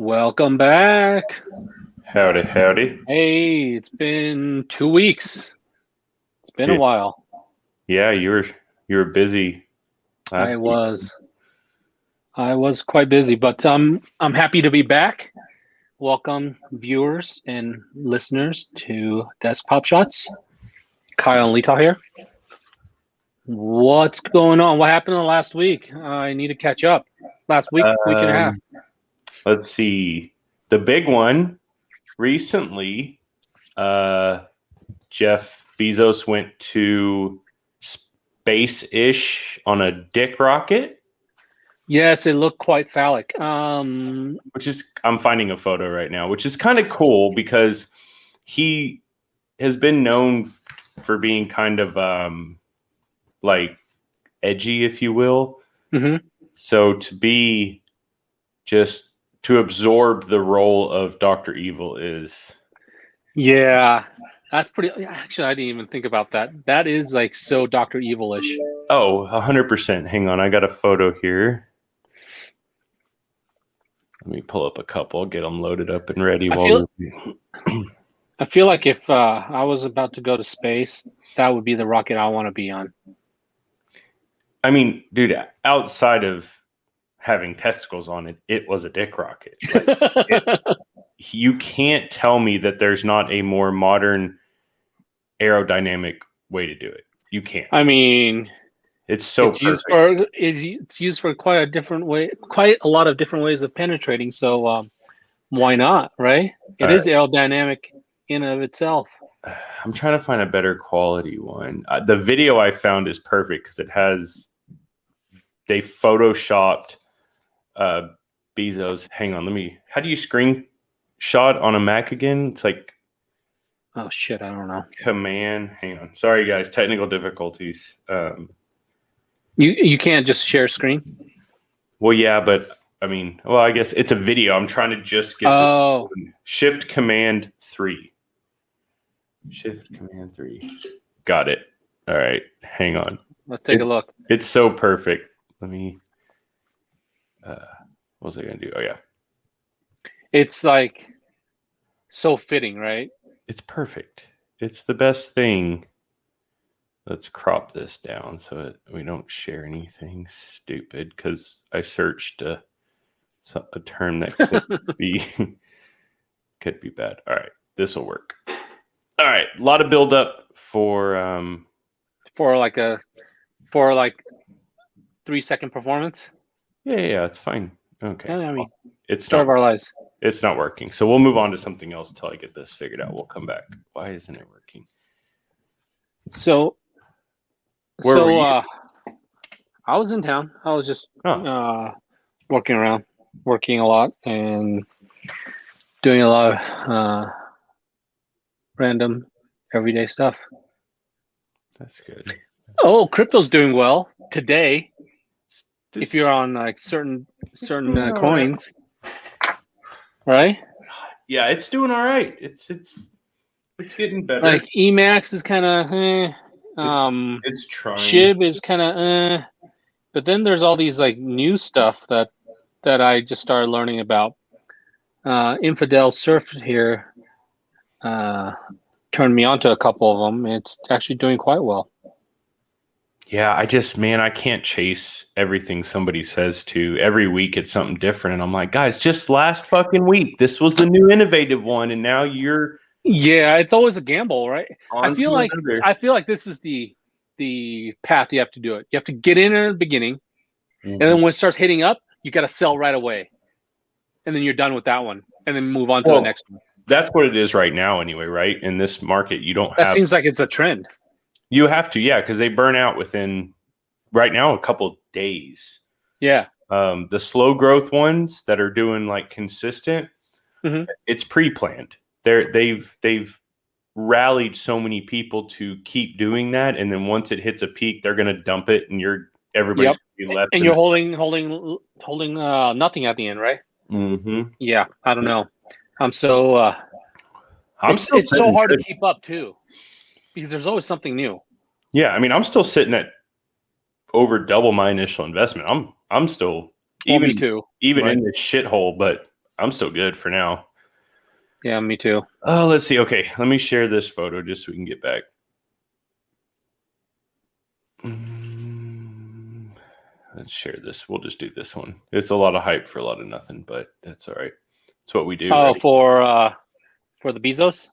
Welcome back. Howdy, howdy. Hey, it's been 2 weeks. It's been a while. Yeah, you were busy. I was quite busy, but I'm happy to be back. Welcome, viewers and listeners, to Desk Pop Shots. Kyle and Lita here. What's going on? What happened in the last week? I need to catch up. Last week, week and a half. Let's see. The big one recently, Jeff Bezos went to space-ish on a dick rocket. Yes, it looked quite phallic. Which is, I'm finding a photo right now, which is kind of cool because he has been known for being kind of like edgy, if you will. Mm-hmm. So to absorb the role of Dr. Evil is... Yeah, that's pretty. Actually, I didn't even think about that. That is like so Dr. Evil-ish. Oh, 100%. Hang on, I got a photo here. Let me pull up a couple, get them loaded up and ready. I feel like if I was about to go to space, that would be the rocket I want to be on. I mean, dude, outside of having testicles on it, it was a dick rocket. Like, you can't tell me that there's not a more modern aerodynamic way to do it. You can't. I mean, it's used for quite a lot of different ways of penetrating. So why not, right? It is aerodynamic in of itself. I'm trying to find a better quality one. The video I found is perfect because they photoshopped Bezos. Hang on, how do you screenshot on a Mac again? It's like, oh shit, I don't know. Command. Hang on. Sorry guys, technical difficulties. You can't just share screen? Well, yeah, but I mean, I guess it's a video. I'm trying to just get Shift Command 3. Shift Command 3. Got it. All right. Hang on. Let's take a look. It's so perfect. Let me what was I gonna do? Oh yeah. It's like so fitting, right? It's perfect. It's the best thing. Let's crop this down so that we don't share anything stupid, because I searched a term that could be bad. All right, this will work. All right, a lot of build up for like 3-second performance. Yeah, it's fine. Okay, yeah, I mean, it's start of our lives. It's not working, so we'll move on to something else until I get this figured out. We'll come back. Why isn't it working? So where were you? I was in town. I was just working around, working a lot and doing a lot of random everyday stuff. That's good. Oh, crypto's doing well today. If you're on like certain coins, right? Yeah, it's doing all right. It's getting better. Like Emax is kind of it's trying. SHIB is kind of but then there's all these like new stuff that I just started learning about. Infidel Surf here turned me on to a couple of them. It's actually doing quite well. Yeah, I can't chase everything somebody says to. Every week it's something different. And I'm like, guys, just last fucking week, this was the new innovative one. And now you're... Yeah, it's always a gamble, right? I feel like this is the path you have to do it. You have to get in at the beginning. Mm-hmm. And then when it starts hitting up, you got to sell right away. And then you're done with that one. And then move on to the next one. That's what it is right now anyway, right? In this market, you don't have... That seems like it's a trend. You have to, yeah, because they burn out within, right now, a couple of days. Yeah. The slow growth ones that are doing like consistent, it's pre-planned. They've rallied so many people to keep doing that, and then once it hits a peak, they're going to dump it, and everybody's going to be left. And you're holding nothing at the end, right? Mm-hmm. Yeah, I don't know. It's so hard to keep up too. Because there's always something new. Yeah, I mean, I'm still sitting at over double my initial investment. I'm still me too. Even in this shithole, but I'm still good for now. Yeah, me too. Oh, let's see. Okay, let me share this photo just so we can get back. Let's share this. We'll just do this one. It's a lot of hype for a lot of nothing, but that's all right. It's what we do. Oh, right? For the Bezos?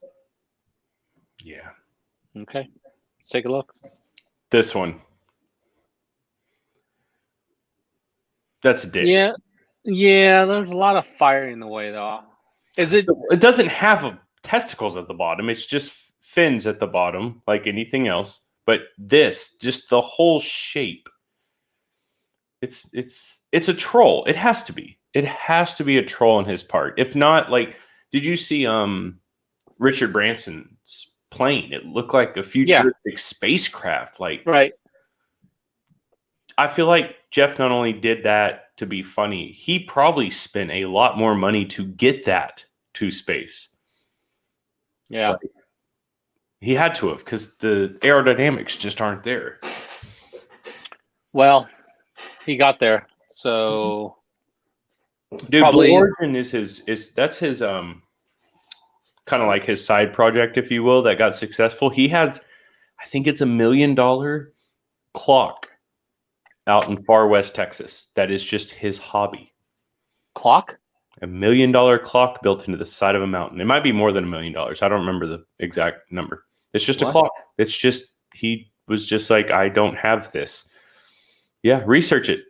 Yeah. Okay. Let's take a look. This one. That's a dick. Yeah. Yeah, there's a lot of fire in the way, though. It doesn't have testicles at the bottom. It's just fins at the bottom, like anything else. But this, just the whole shape. It's a troll. It has to be. It has to be a troll on his part. If not, like, did you see Richard Branson's plane? It looked like a futuristic spacecraft. Like, right. I feel like Jeff not only did that to be funny, he probably spent a lot more money to get that to space. Yeah. Like, he had to have, because the aerodynamics just aren't there. Well, he got there. So dude, probably Blue Origin is his kind of like his side project, if you will, that got successful. He has, I think it's $1 million clock out in far west Texas. That is just his hobby. Clock? $1 million clock built into the side of a mountain. It might be more than $1 million. I don't remember the exact number. It's just a clock. It's just, he was just like, I don't have this. Yeah, research it.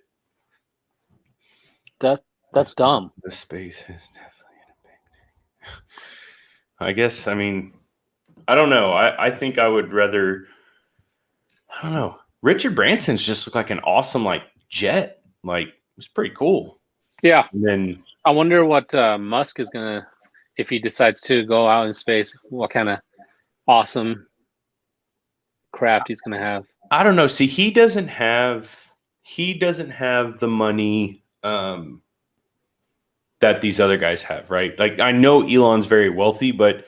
That's dumb. The space is definitely a big thing. I guess, I mean, I don't know. I think I would rather, I don't know. Richard Branson's just looked like an awesome, like, jet. Like, it was pretty cool. Yeah. And then I wonder what Musk is going to, if he decides to go out in space, what kind of awesome craft he's going to have. I don't know. See, he doesn't have the money that these other guys have, right? Like, I know Elon's very wealthy, but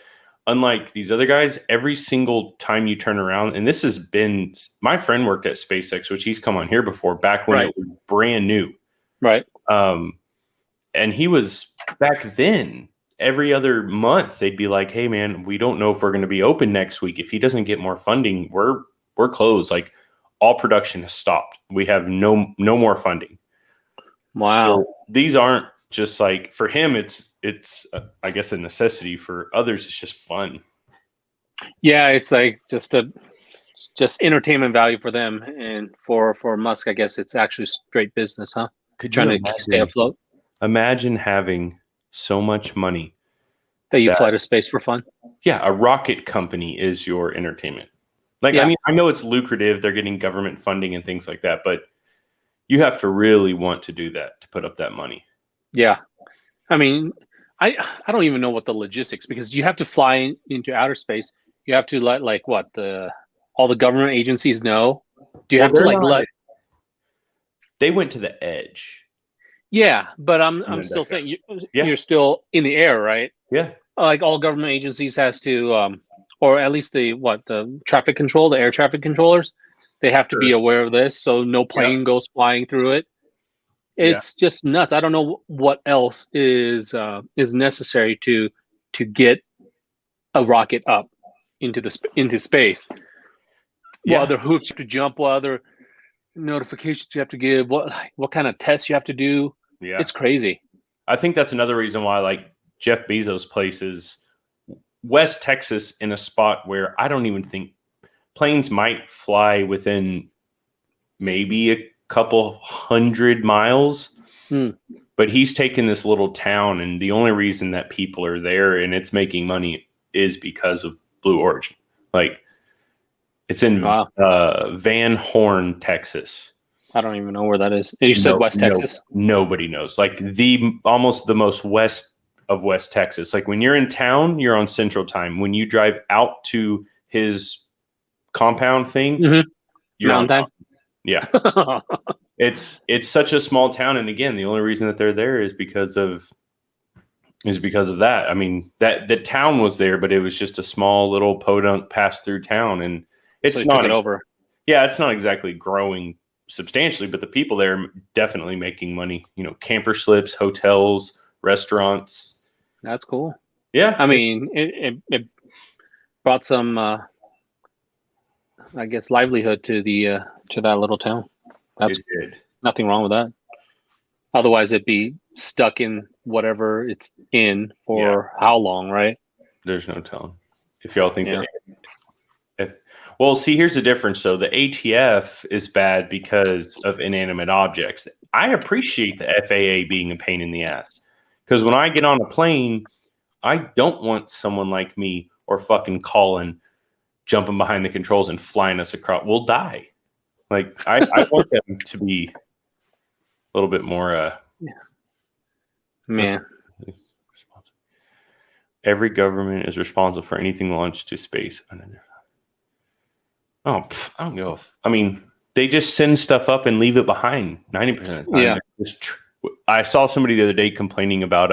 unlike these other guys, every single time you turn around, and this has been, my friend worked at SpaceX, which he's come on here before, back when it was brand new. Right. And he was, back then, every other month, they'd be like, hey man, we don't know if we're going to be open next week. If he doesn't get more funding, we're closed. Like, all production has stopped. We have no more funding. Wow. So these aren't just like, for him, it's I guess a necessity. For others, it's just fun. Yeah, it's like just entertainment value for them, and for Musk, I guess it's actually straight business, huh? Trying to stay afloat. Imagine having so much money that you fly to space for fun. Yeah, a rocket company is your entertainment. Like, yeah. I mean, I know it's lucrative. They're getting government funding and things like that, but you have to really want to do that, to put up that money. Yeah. I mean, I don't even know what the logistics, because you have to fly into outer space. You have to let, like, what, all the government agencies know? Do you have to, like, let... They went to the edge. Yeah, but I'm still saying you're still in the air, right? Yeah. Like, all government agencies has to, or at least the traffic control, the air traffic controllers, they have to be aware of this, so no plane goes flying through it. It's just nuts. I don't know what else is necessary to get a rocket up into space. What other hoops you have to jump? What other notifications you have to give? What kind of tests you have to do? Yeah, it's crazy. I think that's another reason why, like, Jeff Bezos' place is West Texas, in a spot where I don't even think planes might fly within maybe a couple 100 miles. But he's taken this little town, and the only reason that people are there and it's making money is because of Blue Origin. Like, it's in Van Horn, Texas. I don't even know where that is. You said West Texas? Nobody knows. Like, almost the most west of West Texas. Like, when you're in town, you're on Central Time. When you drive out to his compound thing, you're on time. Yeah. It's such a small town, and again, the only reason that they're there is because of that. I mean, that the town was there, but it was just a small little podunk pass through town, and it's not over. Yeah, it's not exactly growing substantially, but the people there are definitely making money. You know, camper slips, hotels, restaurants. That's cool. Yeah. I mean, it brought some, I guess, livelihood to that little town. That's nothing wrong with that. Otherwise, it'd be stuck in whatever it's in for how long, right? There's no telling. If y'all think that. Well, see, here's the difference. So the ATF is bad because of inanimate objects. I appreciate the FAA being a pain in the ass. Because when I get on a plane, I don't want someone like me or fucking Colin jumping behind the controls and flying us across. We'll die. Like, I want them to be a little bit more... Man. Every government is responsible for anything launched to space. I don't know. I mean, they just send stuff up and leave it behind 90% of the time. Yeah. I saw somebody the other day complaining about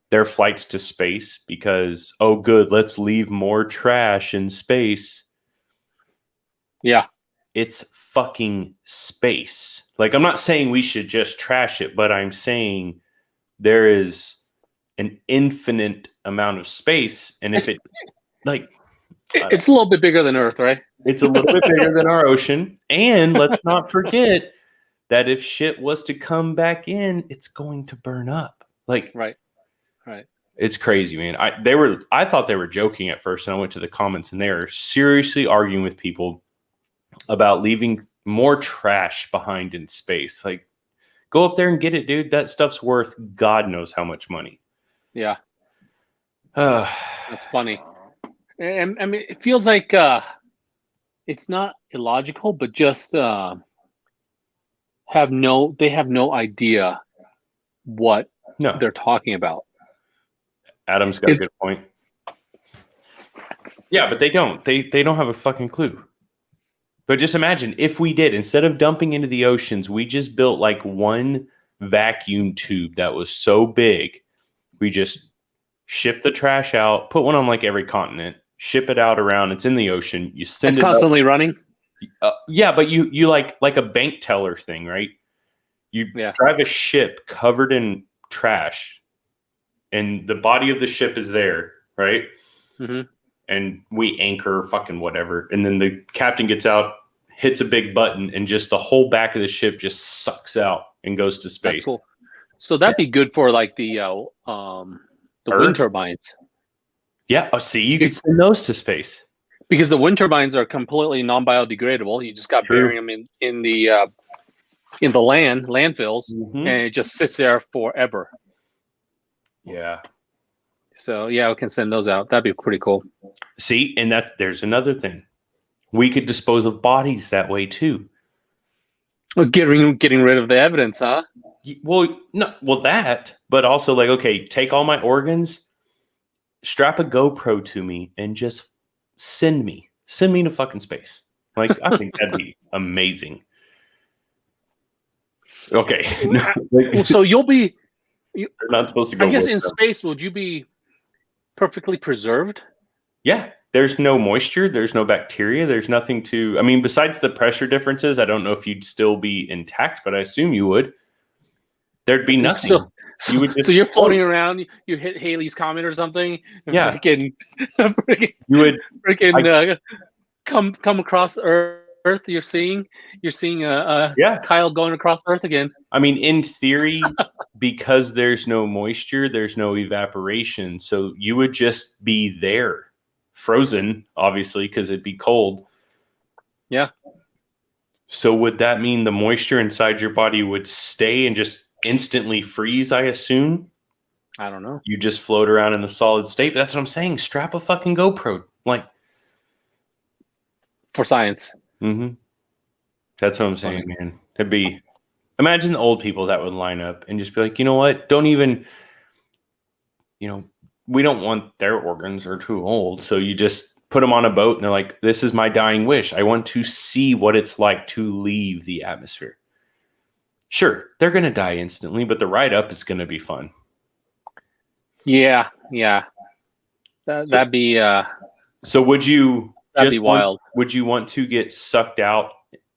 their flights to space because, oh, good, let's leave more trash in space. Yeah. It's fucking space. Like, I'm not saying we should just trash it, but I'm saying there is an infinite amount of space. And if it's a little bit bigger than Earth, right? It's a little bit bigger than our ocean. And let's not forget that if shit was to come back in, it's going to burn up. Like, right. It's crazy, man. I thought they were joking at first, and I went to the comments, and they are seriously arguing with people about leaving more trash behind in space. Like, go up there and get it, dude. That stuff's worth God knows how much money. Yeah. That's funny. And I mean, it feels like it's not illogical, but just they have no idea what they're talking about. Adam's got a good point. Yeah, but they don't. They don't have a fucking clue. But just imagine if we did, instead of dumping into the oceans, we just built like one vacuum tube that was so big, we just ship the trash out, put one on like every continent, ship it out around. It's in the ocean. You send it constantly running. Yeah, but you like a bank teller thing, right? You drive a ship covered in trash, and the body of the ship is there, right? Mm-hmm. And we anchor fucking whatever, and then the captain gets out, hits a big button, and just the whole back of the ship just sucks out and goes to space. That's cool. So that'd be good for like the wind turbines. Yeah. Oh, see, you could send those to space because the wind turbines are completely non-biodegradable. You just got to bury them in the landfills, and it just sits there forever. Yeah. So we can send those out. That'd be pretty cool. See, and there's another thing. We could dispose of bodies that way too. Well, getting rid of the evidence, huh? Well, no, that, but also like, okay, take all my organs, strap a GoPro to me, and just send me to fucking space. Like, I think that'd be amazing. Okay. So you'll be. You're not supposed to go. I guess in space, would you be perfectly preserved? Yeah. There's no moisture. There's no bacteria. There's nothing to. I mean, besides the pressure differences, I don't know if you'd still be intact, but I assume you would. There'd be nothing. So you're floating around. You hit Halley's Comet or something. And freaking, you would come across Earth. You're seeing Kyle going across Earth again. I mean, in theory, because there's no moisture, there's no evaporation, so you would just be there, frozen, obviously, because it'd be cold. Yeah. So would that mean the moisture inside your body would stay and just instantly freeze, I assume? I don't know. You just float around in a solid state. That's what I'm saying. Strap a fucking GoPro. Like, for science. Mm-hmm. That's what I'm saying, man. It'd be, imagine the old people that would line up and just be like, you know what? Don't even, we don't want their organs, are too old. So you just put them on a boat and they're like, this is my dying wish. I want to see what it's like to leave the atmosphere. Sure, they're going to die instantly, but the ride up is going to be fun. Yeah. That'd be. So would you? That'd be wild. Would you want to get sucked out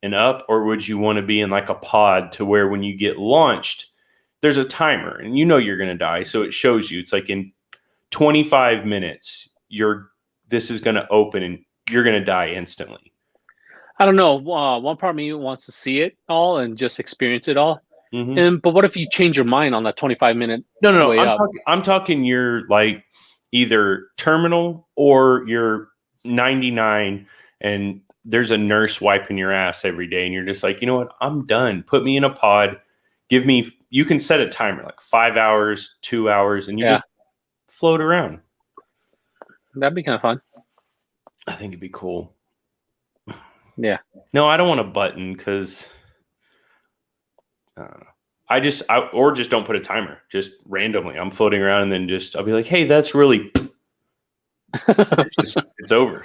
and up, or would you want to be in like a pod to where when you get launched, there's a timer, and you know you're going to die, so it shows you. It's like in 25 minutes, this is going to open, and you're going to die instantly. I don't know. One part of me wants to see it all and just experience it all. Mm-hmm. But what if you change your mind on that 25-minute way up? I'm talking you're like either terminal or you're 99 and there's a nurse wiping your ass every day and you're just like, you know what? I'm done. Put me in a pod. You can set a timer like 5 hours, 2 hours, and you can float around. That'd be kind of fun. I think it'd be cool. Yeah. No, I don't want a button because or just don't put a timer. Just randomly, I'm floating around and then I'll be like, hey, that's really. It's over.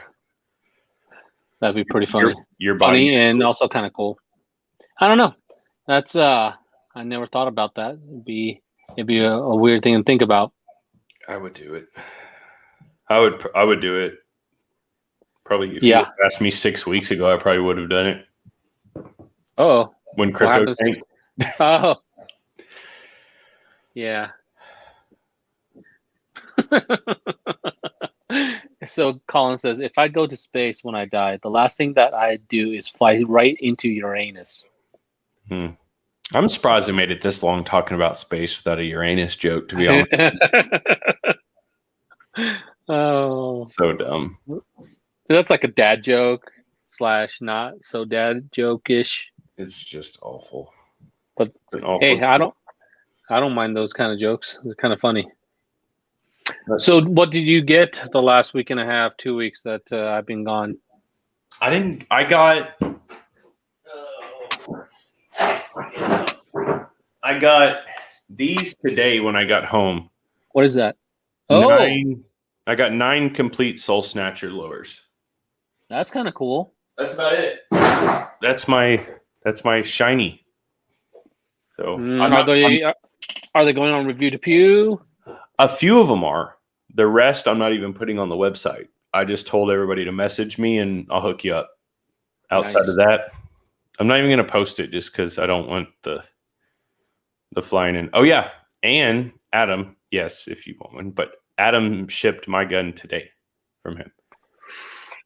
That'd be pretty funny. Your body funny and also kind of cool. I don't know. That's I never thought about that. It'd be a weird thing to think about. I would do it. I would do it. Probably if you had asked me 6 weeks ago, I probably would have done it. Oh. When crypto tanked. Oh. Yeah. So Colin says, if I go to space when I die, the last thing that I do is fly right into Uranus. I'm surprised I made it this long talking about space without a Uranus joke, to be honest. Oh. So dumb. That's like a dad joke / not so dad joke-ish. It's just awful. But hey, I don't mind those kind of jokes. They're kind of funny. So what did you get the last week and a half, 2 weeks that I've been gone? I got these today when I got home. What is that? I got 9 complete Soul Snatcher lures. That's kind of cool. That's about it. That's my shiny. So are they going on Review to Pew? A few of them are. The rest I'm not even putting on the website. I just told everybody to message me and I'll hook you up. Outside of that, I'm not even going to post it just because I don't want the flying in. Oh yeah, and Adam, yes, if you want one, but Adam shipped my gun today from him.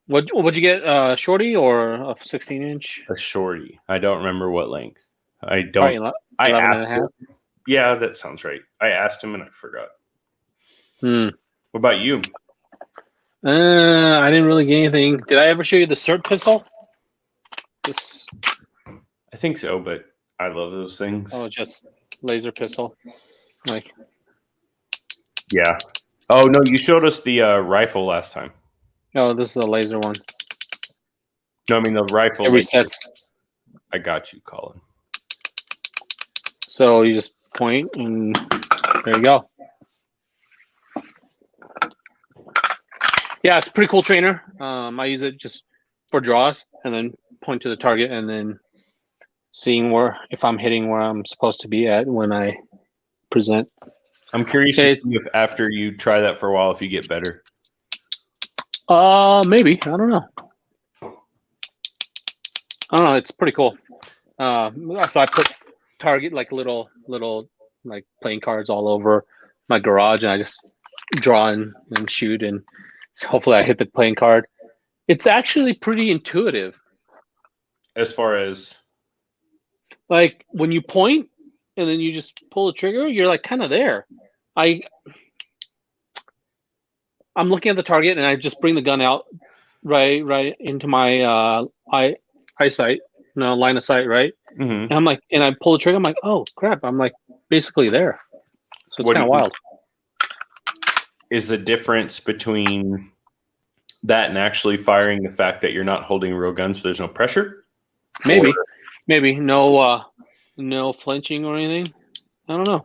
What'd you get? A shorty or a 16-inch? A shorty. I don't remember what length. I don't. Probably 11 and a half. Yeah, that sounds right. I asked him and I forgot. What about you? I didn't really get anything. Did I ever show you the CERT pistol? I think so, but I love those things. Oh, just laser pistol. Yeah. Oh no, you showed us the rifle last time. Oh, this is a laser one. No, I mean the rifle. It resets. I got you, Colin. So you just point and there you go. Yeah, it's a pretty cool trainer. I use it just for draws and then point to the target and then seeing if I'm hitting where I'm supposed to be at when I present. I'm curious to see if after you try that for a while, if you get better. Maybe. I don't know. It's pretty cool. So I put target like little like playing cards all over my garage, and I just draw and shoot, and so hopefully I hit the playing card. It's actually pretty intuitive. As far as like when you point and then you just pull the trigger, you're like kind of there. I'm looking at the target and I just bring the gun out right into my eyesight, line of sight, right? Mm-hmm. And I pull the trigger. I'm like, oh crap! I'm like basically there. So it's kind of wild. Is the difference between that and actually firing the fact that you're not holding a real gun, so there's no pressure? Maybe no flinching or anything. I don't know.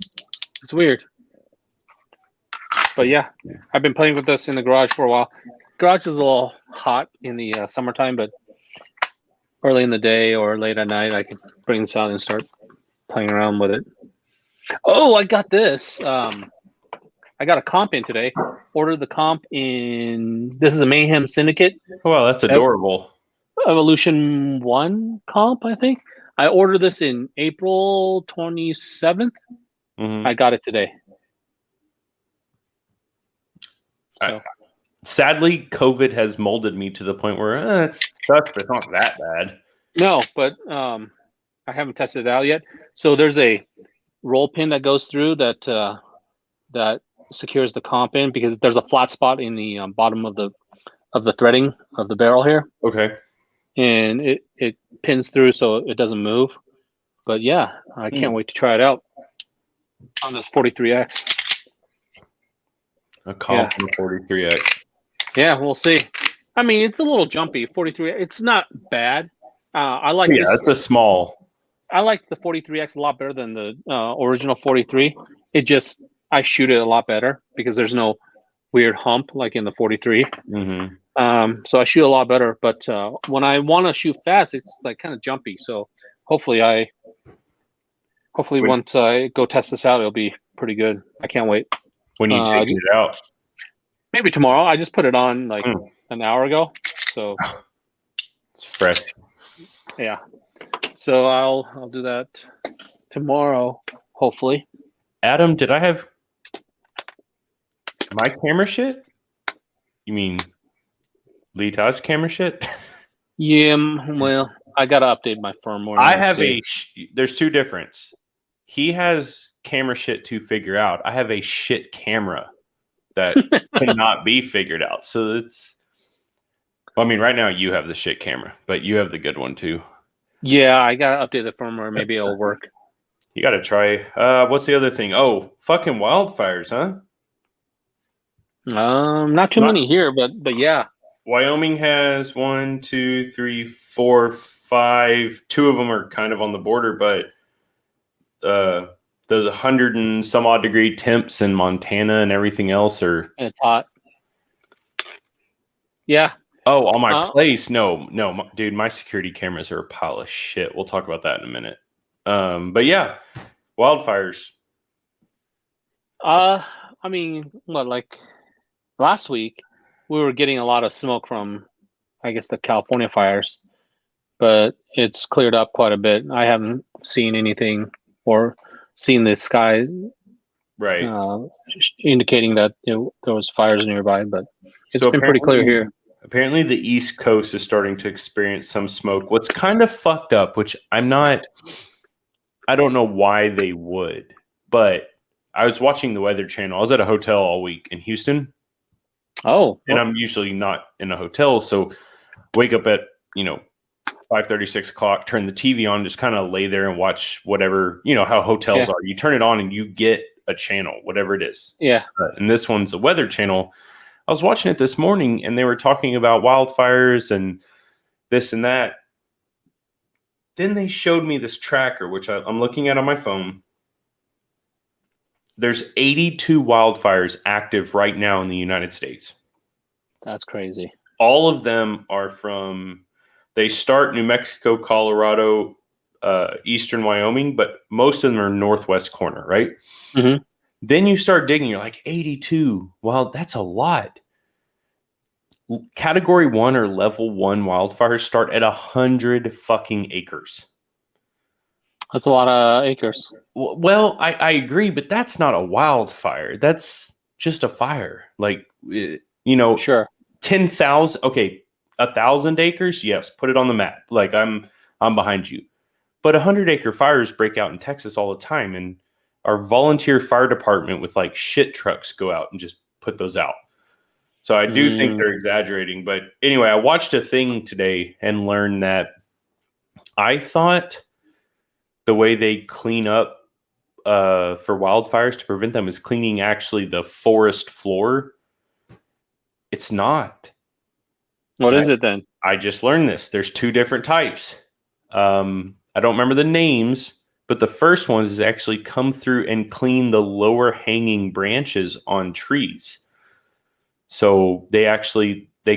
It's weird. But yeah, I've been playing with this in the garage for a while. Garage is a little hot in the summertime, but early in the day or late at night, I can bring this out and start playing around with it. Oh, I got this. I got a comp in today. Ordered the comp in. This is a Mayhem Syndicate. Oh, wow, that's adorable. Evolution 1 comp, I think. I ordered this in April 27th. I got it today. So. Sadly, COVID has molded me to the point where it sucks, but it's not that bad. No, but I haven't tested it out yet. So there's a roll pin that goes through that that secures the comp in, because there's a flat spot in the bottom of the threading of the barrel here. Okay. And it pins through so it doesn't move. But yeah, I can't wait to try it out on this 43X. A comp on the 43X. Yeah, we'll see. I mean, it's a little jumpy. 43. It's not bad. I like. Yeah, it's a small. I like the 43X a lot better than the original 43. It just, I shoot it a lot better because there's no weird hump like in the 43. Mm-hmm. So I shoot a lot better. But when I want to shoot fast, it's like kind of jumpy. So hopefully once I go test this out, it'll be pretty good. I can't wait. When you taking it out? Maybe tomorrow. I just put it on like an hour ago, so it's fresh. Yeah, so I'll do that tomorrow, hopefully. Adam, did I have my camera shit? You mean Lita's camera shit? Yeah, well, I gotta update my firmware. I have there's two differences. He has camera shit to figure out. I have a shit camera that cannot be figured out. So it's, well, I mean, right now you have the shit camera, but you have the good one too. Yeah, I gotta update the firmware. Maybe it'll work. You gotta try. What's the other thing? Oh, fucking wildfires, huh? Not too many here, but yeah. Wyoming has 1, 2, 3, 4, 5. 2 of them are kind of on the border, but the 100 and some odd degree temps in Montana and everything else are. And it's hot. Yeah. Oh, on my place? No, dude, my security cameras are a pile of shit. We'll talk about that in a minute. But yeah, wildfires. I mean, like last week we were getting a lot of smoke from, I guess, the California fires, but it's cleared up quite a bit. I haven't seen anything or seen the sky indicating that there was fires nearby, but it's been pretty clear here. Apparently the East Coast is starting to experience some smoke. What's kind of fucked up, which I don't know why they would, but I was watching the Weather Channel. I was at a hotel all week in Houston. Oh. And I'm usually not in a hotel, so wake up at, 5:30, 6 o'clock, turn the TV on, just kind of lay there and watch whatever, how hotels are. You turn it on and you get a channel, whatever it is. Yeah. And this one's a Weather Channel. I was watching it this morning and they were talking about wildfires and this and that. Then they showed me this tracker, which I'm looking at on my phone. There's 82 wildfires active right now in the United States. That's crazy. All of them are they start New Mexico, Colorado, eastern Wyoming, but most of them are northwest corner, right? Mm-hmm. Then you start digging, you're like, 82. Well, that's a lot. Category 1 or level 1 wildfires start at 100 fucking acres. That's a lot of acres. Well, I agree, but that's not a wildfire. That's just a fire. Like, Sure. 10,000. Okay, 1,000 acres. Yes, put it on the map. Like I'm behind you. But 100-acre fires break out in Texas all the time, and our volunteer fire department with like shit trucks go out and just put those out. So I do think they're exaggerating. But anyway, I watched a thing today and learned that I thought the way they clean up for wildfires to prevent them is cleaning actually the forest floor. It's not. What is it then? I just learned this. There's 2 different types. I don't remember the names, but the first one is actually come through and clean the lower hanging branches on trees. So they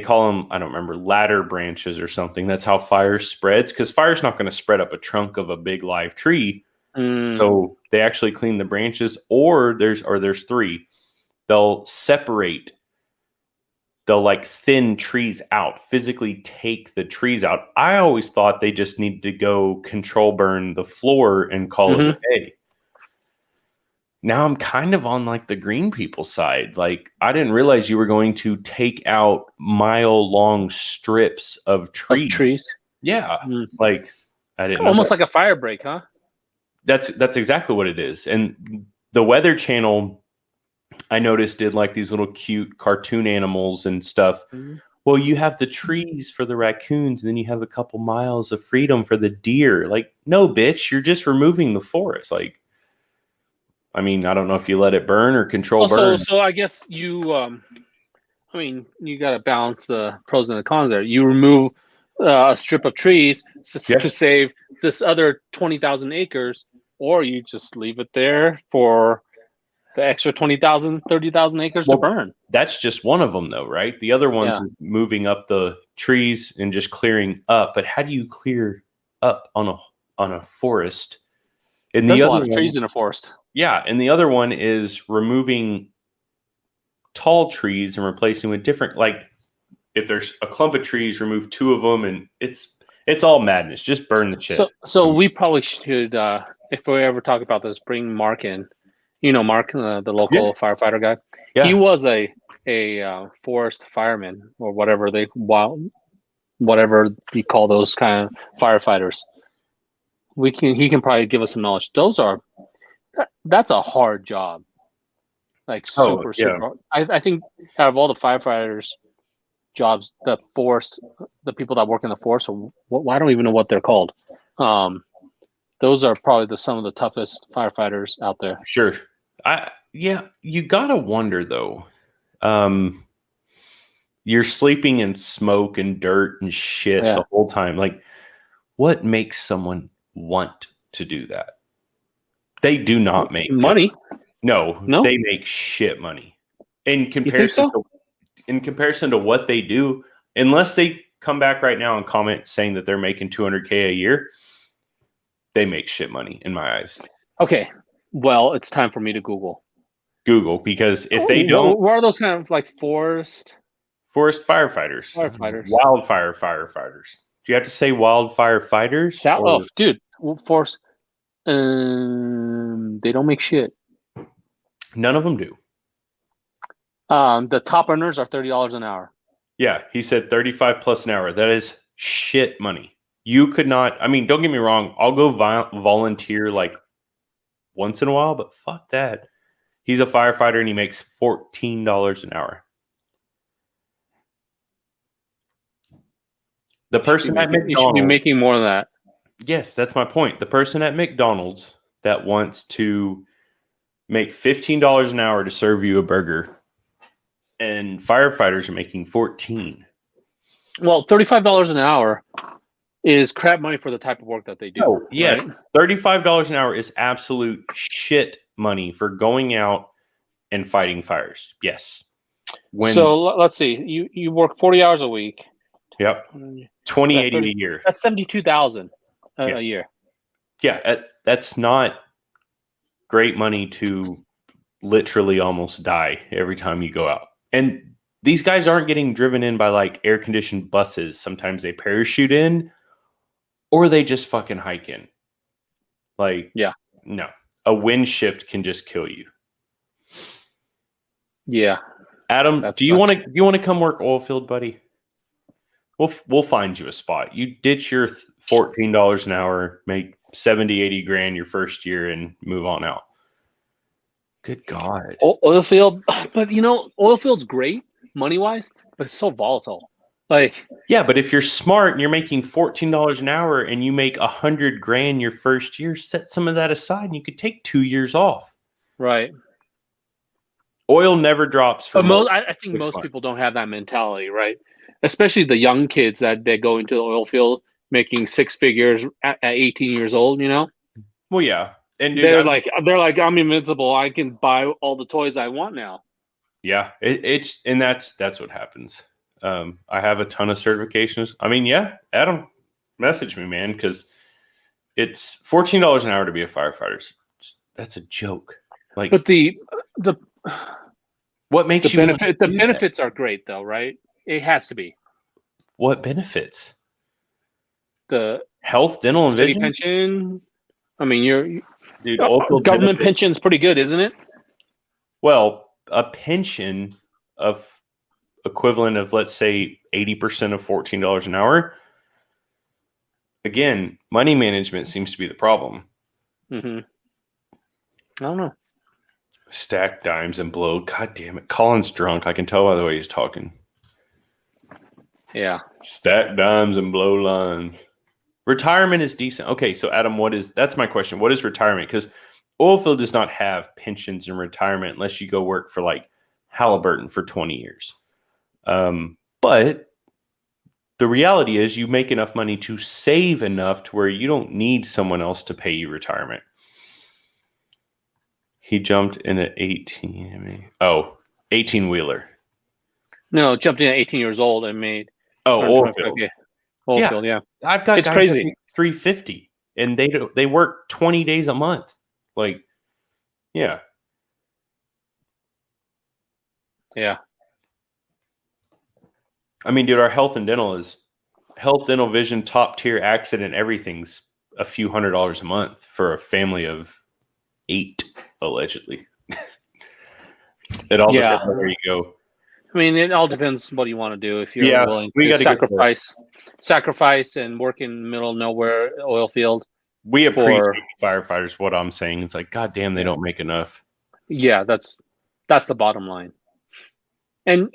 call them, I don't remember, ladder branches or something. That's how fire spreads, because fire's not going to spread up a trunk of a big live tree. So they actually clean the branches, or there's 3. They'll like thin trees out, physically take the trees out. I always thought they just needed to go control burn the floor and call it a day. now I'm kind of on like the green people side. Like, I didn't realize you were going to take out mile-long strips of trees. Yeah, like I didn't know. Almost like a fire break, huh? That's exactly what it is. And the Weather Channel, I noticed, did like these little cute cartoon animals and stuff. Mm-hmm. Well, you have the trees for the raccoons, and then you have a couple miles of freedom for the deer. Like, no, bitch, you're just removing the forest. Like, I mean, I don't know if you let it burn or control burn. So I guess you, I mean, you got to balance the pros and the cons there. You remove a strip of trees to save this other 20,000 acres, or you just leave it there for the extra 20,000, 30,000 acres to burn. That's just one of them, though, right? The other one's moving up the trees and just clearing up. But how do you clear up on a forest? And there's a lot of trees in a forest. Yeah, and the other one is removing tall trees and replacing with different. Like, if there's a clump of trees, remove 2 of them, and it's all madness. Just burn the shit. So we probably should, if we ever talk about this, bring Mark in. You know Mark, the local firefighter guy. Yeah. He was a forest fireman or whatever whatever you call those kind of firefighters. He can probably give us some knowledge. That's a hard job. Like super hard. I think out of all the firefighters jobs, the people that work in the forest, I don't even know what they're called. Those are probably some of the toughest firefighters out there. Sure. You gotta wonder though. You're sleeping in smoke and dirt and shit the whole time. Like, what makes someone want to do that? They do not make money. No, they make shit money in comparison. In comparison to what they do, unless they come back right now and comment saying that they're making $200K a year, they make shit money in my eyes. Okay, well, it's time for me to Google, because if they don't, what are those kind of like forest firefighters, wildfire firefighters? Do you have to say wildfire fighters? Dude, forest. They don't make shit. None of them do. The top earners are $30 an hour. Yeah, he said 35 plus an hour. That is shit money. You could not. I mean, don't get me wrong. I'll go volunteer like once in a while, but fuck that. He's a firefighter and he makes $14 an hour. The person at McDonald's, you should be making more than that. Yes, that's my point. The person at McDonald's that wants to make $15 an hour to serve you a burger, and firefighters are making $14. Well, $35 an hour is crap money for the type of work that they do. Oh, yes, right? $35 an hour is absolute shit money for going out and fighting fires. Yes. So let's see. You work 40 hours a week. Yep. 2080 a year. That's 72,000 a year. Yeah, that's not great money to literally almost die every time you go out. And these guys aren't getting driven in by like air conditioned buses. Sometimes they parachute in, or they just fucking hike in. Like, no, a wind shift can just kill you. Yeah, Adam, do you want to come work oil field, buddy? We'll find you a spot. You ditch your $14 an hour, make 70, 80 grand your first year, and move on out. Good God. Oil field, but oil field's great money wise, but it's so volatile. Like, yeah, but if you're smart and you're making $14 an hour and you make 100 grand your first year, set some of that aside and you could take 2 years off. Right. Oil never drops for I think most people don't have that mentality, right? Especially the young kids that go into the oil field making 6 figures at 18 years old, Well, yeah. And dude, they're like, I'm invincible. I can buy all the toys I want now. Yeah, that's what happens. I have a ton of certifications. I mean, yeah, Adam, message me, man, because it's $14 an hour to be a firefighter. That's a joke. Like, but what makes you benefit? The benefits are great, though, right? It has to be. What benefits? The health, dental, and vision pension. I mean, Dude, government pension's pretty good, isn't it? Well, a pension of equivalent of, let's say, 80% of $14 an hour. Again, money management seems to be the problem. Mm-hmm. I don't know. Stack dimes and blow. God damn it. Colin's drunk. I can tell by the way he's talking. Yeah. Stack dimes and blow lines. Retirement is decent. Okay, so Adam, that's my question. What is retirement? Because oilfield does not have pensions and retirement unless you go work for like Halliburton for 20 years. But the reality is you make enough money to save enough to where you don't need someone else to pay you retirement. He jumped in at 18. 18-wheeler. No, jumped in at 18 years old and made. Oilfield. Oilfield, yeah. I've got it's crazy. 350, and they work 20 days a month. Like, yeah. Yeah. I mean, dude, our health, dental, vision, top tier, accident, everything's a few $100s a month for a family of 8, allegedly. It all depends on where you go. I mean, it all depends what you want to do. If you're willing to sacrifice and work in the middle of nowhere, oil field. We appreciate firefighters. What I'm saying, it's like, God damn, they don't make enough. Yeah, that's the bottom line. And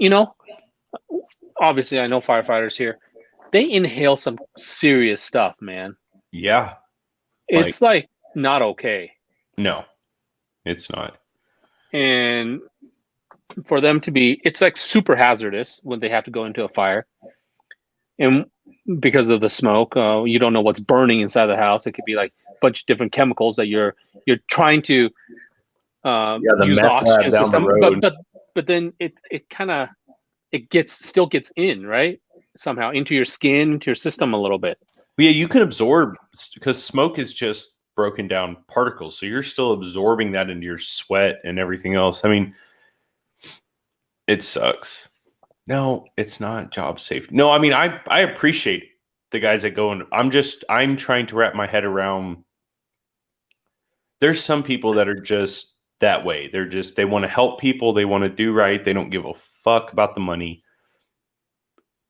obviously, I know firefighters here. They inhale some serious stuff, man. Yeah, it's like not okay. No, it's not. And for them to be, it's like super hazardous when they have to go into a fire. And because of the smoke, you don't know what's burning inside the house. It could be like a bunch of different chemicals that you're trying to use the oxygen system. But then it kind of still gets in, right? Somehow into your skin, into your system a little bit. Yeah, you can absorb, because smoke is just broken down particles. So you're still absorbing that into your sweat and everything else. I mean, it sucks. No, it's not job safe. No, I mean, I appreciate the guys that go, and I'm trying to wrap my head around. There's some people that are just that way. They want to help people. They want to do right. They don't give a fuck about the money.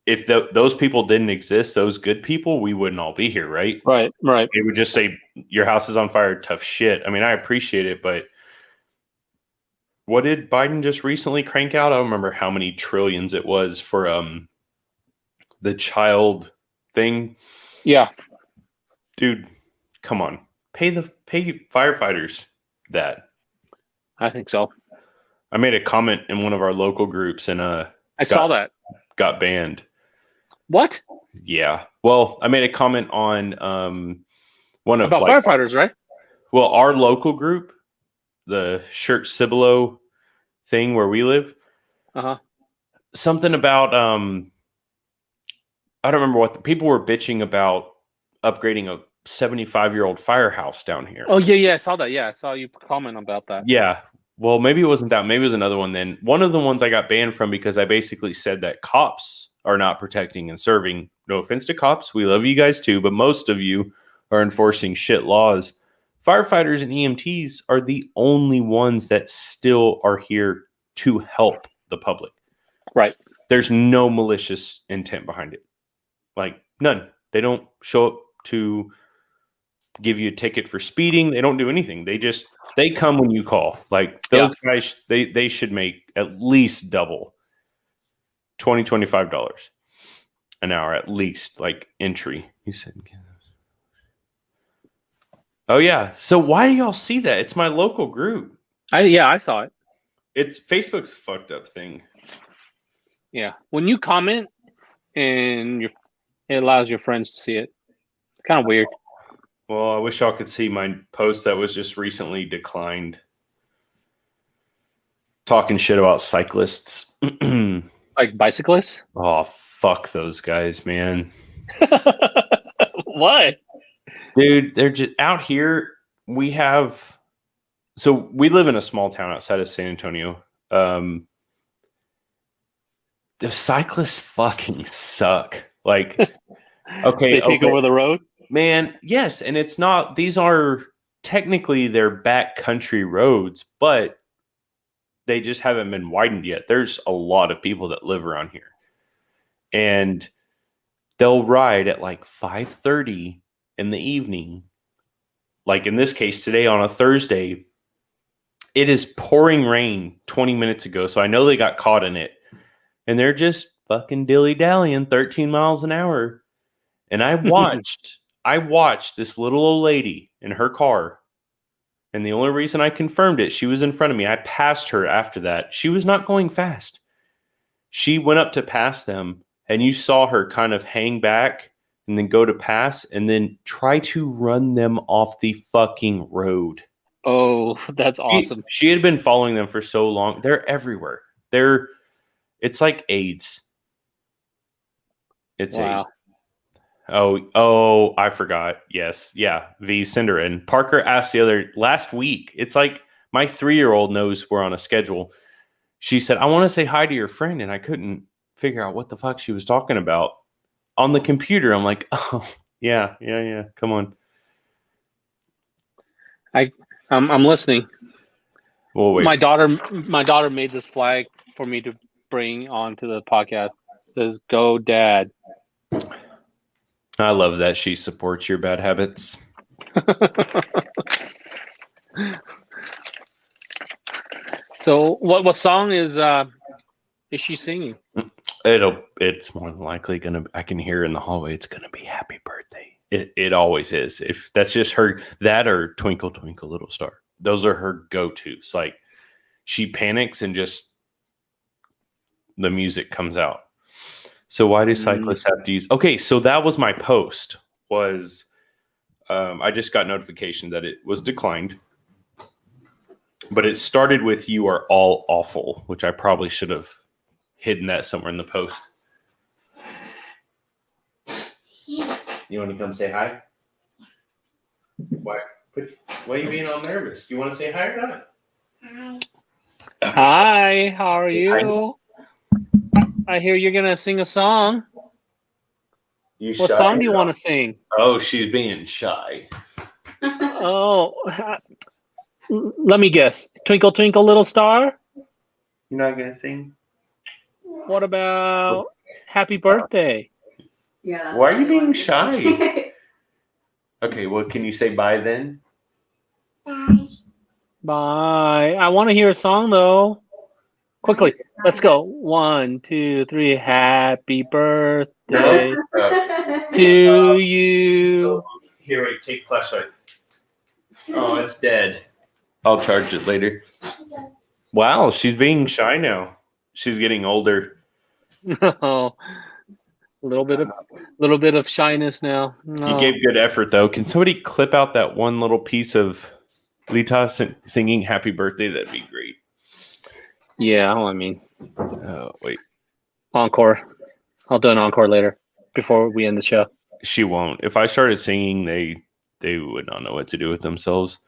If those people didn't exist, those good people, we wouldn't all be here, right? Right. They would just say, your house is on fire, tough shit. I mean, I appreciate it, but what did Biden just recently crank out? I don't remember how many trillions it was for the child thing. Yeah. Dude, come on. Pay firefighters that. I think so. I made a comment in one of our local groups, and I saw that. Got banned. What? Yeah. Well, I made a comment on one of about firefighters, right? Well, our local group, the Church Cibolo thing where we live. Something about I don't remember what the people were bitching about, upgrading a 75-year-old firehouse down here. Oh yeah, I saw that. Yeah, I saw you comment about that. Yeah. Well, maybe it wasn't that. Maybe it was another one then. One of the ones I got banned from because I basically said that cops are not protecting and serving. No offense to cops. We love you guys too, but most of you are enforcing shit laws. Firefighters and EMTs are the only ones that still are here to help the public. Right. There's no malicious intent behind it. Like, none. They don't show up to give you a ticket for speeding. They don't do anything. They come when you call. Like, those guys, they should make at least double $25 an hour, at least, like, entry. You said, oh yeah. So why do y'all see that? It's my local group. I saw it. It's Facebook's fucked up thing. Yeah. When you comment and it allows your friends to see it. It's kind of weird. Well, I wish y'all could see my post that was just recently declined. Talking shit about cyclists. Like bicyclists? Oh, fuck those guys, man. Why? Dude, they're just out here. We live in a small town outside of San Antonio. The cyclists fucking suck. Like, okay. They take over the road? Man, yes. And it's not, these are technically they're backcountry roads, but they just haven't been widened yet. There's a lot of people that live around here, and they'll ride at like 5:30 in the evening. Like in this case today on a Thursday, it is pouring rain 20 minutes ago, so I know they got caught in it, and they're just fucking dilly-dallying 13 miles an hour. And I watched this little old lady in her car. And the only reason I confirmed it, she was in front of me. I passed her after that. She was not going fast. She went up to pass them, and you saw her kind of hang back and then go to pass and then try to run them off the fucking road. Oh, that's awesome. She had been following them for so long. They're everywhere. It's like AIDS. It's wow. AIDS. Oh, I forgot. Yes. Yeah. V, send her in. Parker asked last week. It's like my 3-year-old knows we're on a schedule. She said, I want to say hi to your friend. And I couldn't figure out what the fuck she was talking about on the computer. I'm like, oh, yeah. Come on. I'm listening. Well, wait. My daughter made this flag for me to bring onto the podcast. It says, "Go Dad." I love that she supports your bad habits. So, what song is she singing? It's more than likely I can hear in the hallway. It's gonna be "Happy Birthday." It always is. If that's just her, that or "Twinkle Twinkle Little Star." Those are her go-tos. Like she panics and just the music comes out. So why do cyclists have to use? Okay, so that was my post. I just got notification that it was declined, but it started with "You are all awful," which I probably should have hidden that somewhere in the post. You want to come say hi? Why are you being all nervous? You want to say hi or not? Hi. Hi, how are you? I hear you're gonna sing a song. What song do you want to sing? Oh, she's being shy. Oh, let me guess. "Twinkle Twinkle Little Star"? You're not gonna sing? What about "Happy Birthday"? Yeah. Why are you being shy? Okay, well, can you say bye then? Bye. Bye. I want to hear a song though. Quickly, let's go. 1, 2, 3. Happy birthday to you. Here, wait, take flashlight. Oh, it's dead. I'll charge it later. Wow, she's being shy now. She's getting older. Oh, a little bit of shyness now. No. You gave good effort though. Can somebody clip out that one little piece of Lita singing "Happy Birthday"? That'd be great. Yeah, I mean, wait. Encore. I'll do an encore later before we end the show. She won't. If I started singing, they would not know what to do with themselves.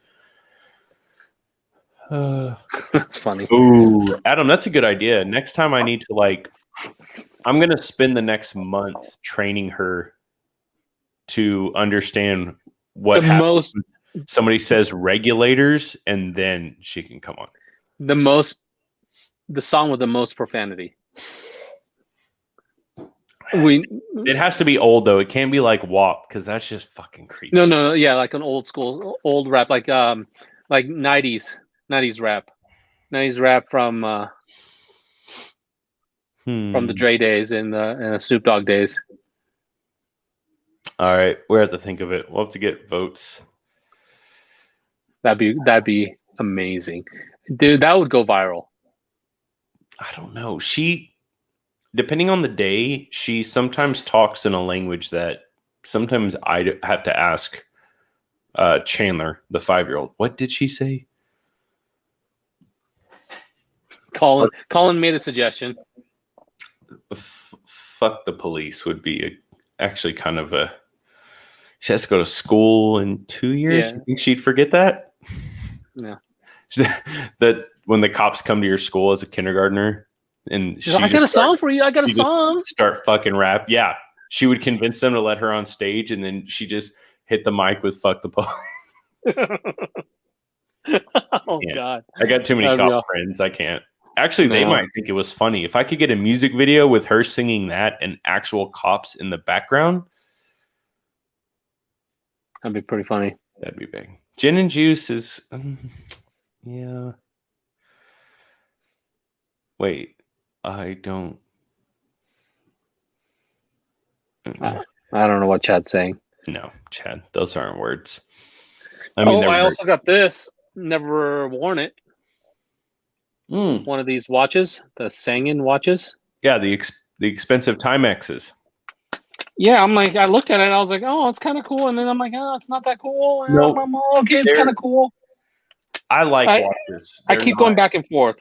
That's funny. Ooh, Adam, that's a good idea. Next time I need to I'm going to spend the next month training her to understand what happens when somebody says regulators, and then she can come on. The song with the most profanity. It has to be old though. It can't be like WAP because that's just fucking creepy. No. Yeah, like an old rap, like 90s rap, 90s rap from the Dre days and the Snoop Dogg days. All right, we have to think of it. We'll have to get votes. That'd be amazing, dude. That would go viral. I don't know. Depending on the day, she sometimes talks in a language that sometimes I have to ask Chandler, the 5-year-old, what did she say? Colin made a suggestion. Fuck the police would be actually kind of a... She has to go to school in 2 years? Yeah. You think she'd forget that? No. That when the cops come to your school as a kindergartner and I got a song for you. I got a song. Start fucking rap. Yeah. She would convince them to let her on stage, and then she just hit the mic with "fuck the police." Oh God! I got too many cop friends. I can't. Actually, they might think it was funny if I could get a music video with her singing that and actual cops in the background. That'd be pretty funny. That'd be big. Gin and juice is, yeah. Wait, I don't. I don't know what Chad's saying. No, Chad, those aren't words. I mean, I also got this. Never worn it. One of these watches, the Sangin watches. Yeah, the expensive Timexes. Yeah, I'm like, I looked at it and I was like, oh, it's kind of cool. And then I'm like, oh, it's not that cool. Nope. Okay, it's kind of cool. I like watches. I keep going back and forth.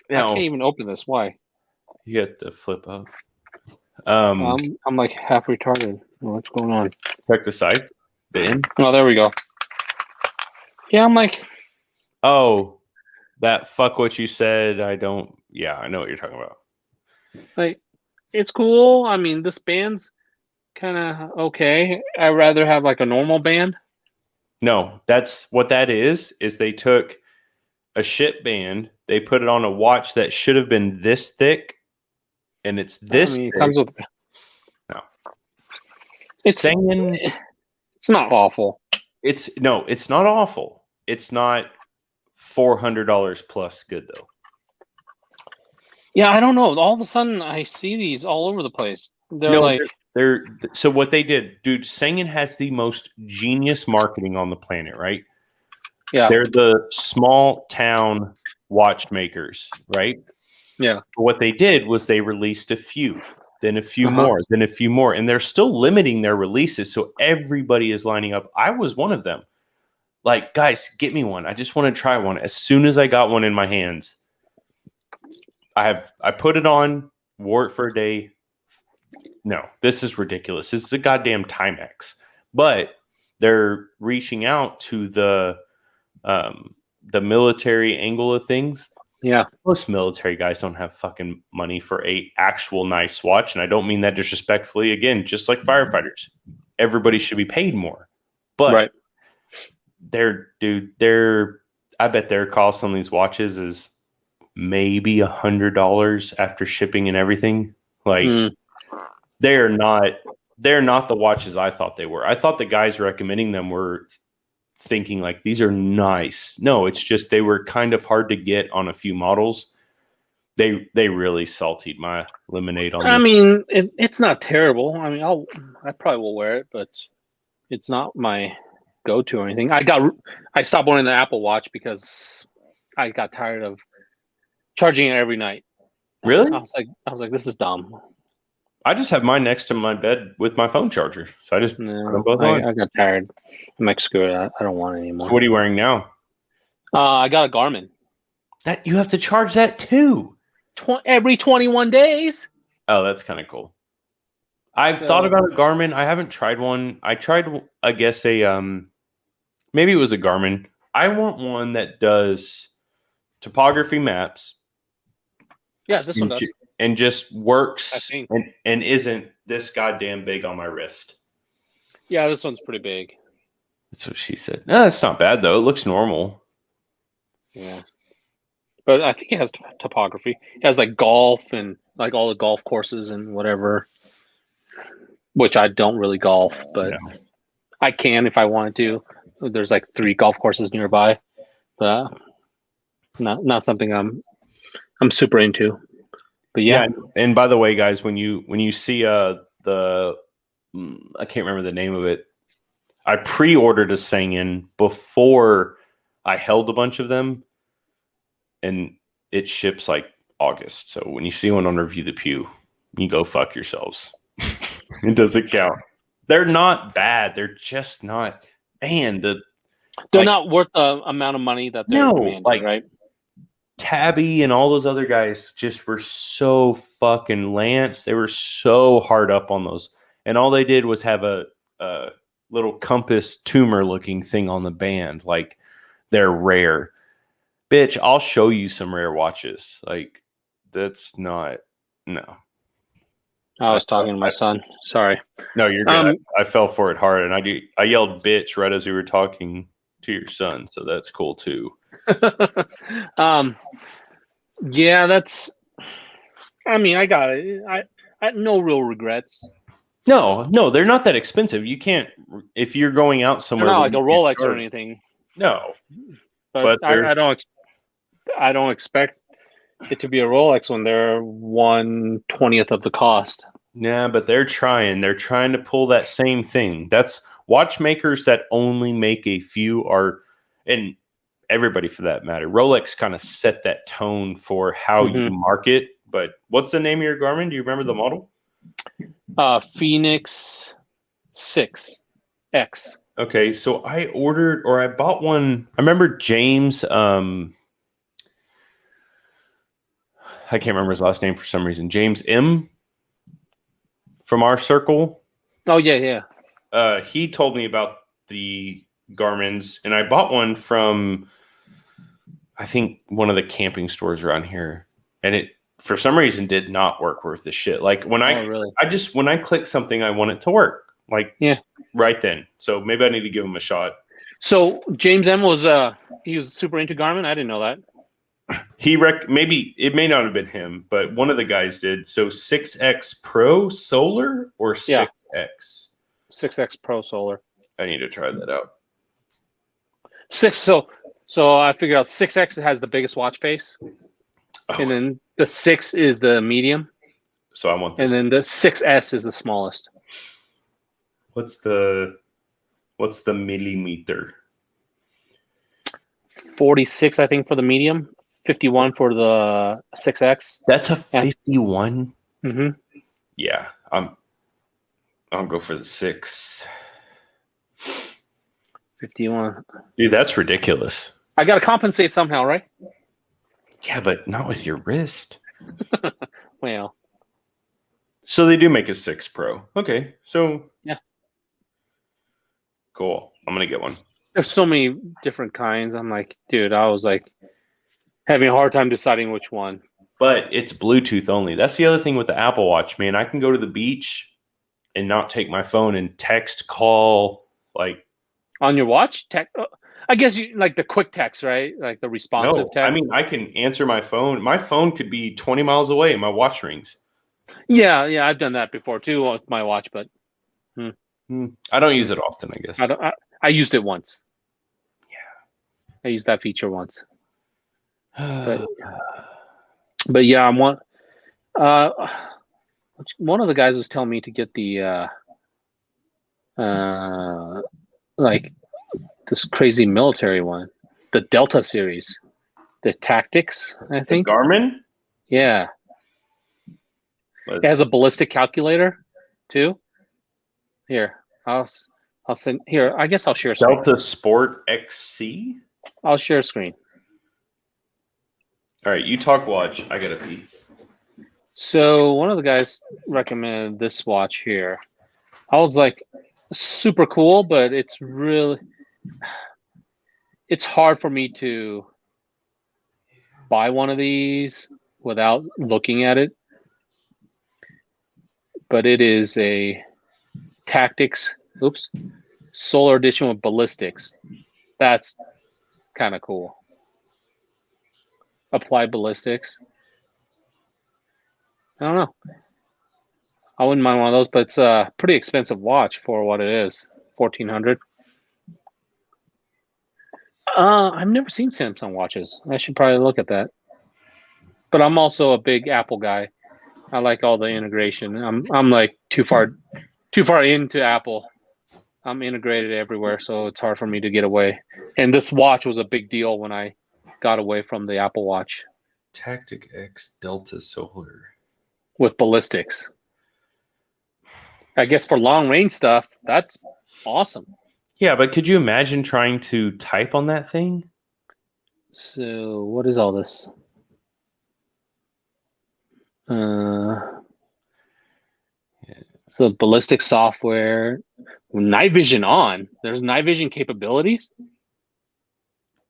No. I can't even open this. Why? You get to flip up. I'm like half retarded. What's going on? Check the site. The end. Oh, there we go. Yeah, I'm like. Oh, that fuck what you said. I don't. Yeah, I know what you're talking about. Like, it's cool. I mean, this band's kind of okay. I'd rather have like a normal band. No, that's what that is they took a shit band, they put it on a watch that should have been this thick, and it's this thick. It comes with... No. It's not awful. It's not awful. It's not $400 plus good though. Yeah, I don't know. All of a sudden I see these all over the place. They're so what they did, dude, Sangen has the most genius marketing on the planet, right? Yeah. They're the small town watchmakers, right? Yeah. But what they did was they released a few, then a few more, then a few more, and they're still limiting their releases, so everybody is lining up. I was one of them. Like, guys, get me one. I just want to try one. As soon as I got one in my hands, I put it on, wore it for a day. No, this is ridiculous. This is a goddamn Timex. But they're reaching out to the military angle of things. Yeah. Most military guys don't have fucking money for a actual nice watch. And I don't mean that disrespectfully. Again, just like firefighters, everybody should be paid more. But I bet their cost on these watches is maybe $100 after shipping and everything. Like, they're not the watches I thought they were. I thought the guys recommending them were thinking like, these are nice. No, it's just they were kind of hard to get on a few models. They really saltied my lemonade on them. I mean, it's not terrible. I mean, I probably will wear it, but it's not my go-to or anything. I stopped wearing the Apple Watch because I got tired of charging it every night. Really? I was like, this is dumb. I just have mine next to my bed with my phone charger, so I just put them both on. I got tired. I'm like, screw it. I don't want it anymore. So what are you wearing now? I got a Garmin. That you have to charge that too. Every 21 days. Oh, that's kind of cool. I've thought about a Garmin. I haven't tried one. I tried, I guess, maybe it was a Garmin. I want one that does topography maps. Yeah, this one does. And just works and isn't this goddamn big on my wrist. Yeah, this one's pretty big. That's what she said. No, it's not bad, though. It looks normal. Yeah. But I think it has topography. It has like golf and like all the golf courses and whatever, which I don't really golf, but I can if I wanted to. There's like 3 golf courses nearby, but not something I'm super into. But yeah. And by the way, guys, when you see I can't remember the name of it. I pre-ordered a Sangen before I held a bunch of them, and it ships like August. So when you see one on Review the Pew, you go fuck yourselves. It doesn't count. They're not bad. They're just not. Man, they're not worth the amount of money that they're demanding, right? Tabby and all those other guys just were so fucking Lance. They were so hard up on those. And all they did was have a little compass tumor looking thing on the band. Like, they're rare. Bitch, I'll show you some rare watches. Like, that's not, no. I was talking to my son. Sorry. No, you're good. I fell for it hard. And I yelled bitch right as we were talking to to your son, so that's cool too. Yeah, that's. I mean, I got it. I no real regrets. No, they're not that expensive. You can't if you're going out somewhere. They're not like a Rolex or anything. No, but I don't expect it to be a Rolex when they're 1/20th of the cost. Yeah, but they're trying. They're trying to pull that same thing. That's watchmakers that only make a few are, and everybody for that matter. Rolex kind of set that tone for how you market. But what's the name of your Garmin? Do you remember the model? Phoenix 6X. Okay, so I bought one. I remember James. I can't remember his last name for some reason. James M. from our circle. Oh yeah. He told me about the Garmin's, and I bought one from, I think, one of the camping stores around here, and it for some reason did not work worth the shit. Like when when I click something, I want it to work. Like right then. So maybe I need to give him a shot. So James M was he was super into Garmin. I didn't know that. Maybe it may not have been him, but one of the guys did. So 6X Pro Solar or 6X? 6X Pro Solar. I need to try that out. So I figured out 6X has the biggest watch face. And then the 6 is the medium. So I want this. And then the 6S is the smallest. What's the millimeter? 46, I think, for the medium. 51 for the 6X. That's a 51? Mm-hmm. Yeah. I'll go for the 6. 51. Dude, that's ridiculous. I got to compensate somehow, right? Yeah, but not with your wrist. Well. So they do make a 6 Pro. Okay. So. Yeah. Cool. I'm going to get one. There's so many different kinds. I'm like, dude, I was like having a hard time deciding which one. But it's Bluetooth only. That's the other thing with the Apple Watch, man. I can go to the beach and not take my phone and text, call, like. On your watch? I guess you like the quick text, right? Like the responsive text. I mean, I can answer my phone. My phone could be 20 miles away and my watch rings. Yeah, I've done that before too with my watch, but I don't use it often, I guess. I used it once. Yeah. I used that feature once. But yeah, I'm one of the guys was telling me to get the like this crazy military one, the Delta series, the Tactics, I think. The Garmin? Yeah. It has a ballistic calculator too. Here, I'll send. Here, I guess I'll share screen. Delta Sport XC? I'll share screen. All right, you talk watch. I gotta pee. So one of the guys recommended this watch here. I was like, super cool, but it's hard for me to buy one of these without looking at it. But it is a Tactics, Solar Edition with ballistics. That's kind of cool. Applied ballistics. I don't know. I wouldn't mind one of those, but it's a pretty expensive watch for what it is. $1,400. I've never seen Samsung watches. I should probably look at that. But I'm also a big Apple guy. I like all the integration. I'm like too far into Apple. I'm integrated everywhere, so it's hard for me to get away. And this watch was a big deal when I got away from the Apple Watch. Tactic X Delta Solar. With ballistics. I guess for long range stuff, that's awesome. Yeah, but could you imagine trying to type on that thing? So what is all this? So ballistic software, night vision on. There's night vision capabilities.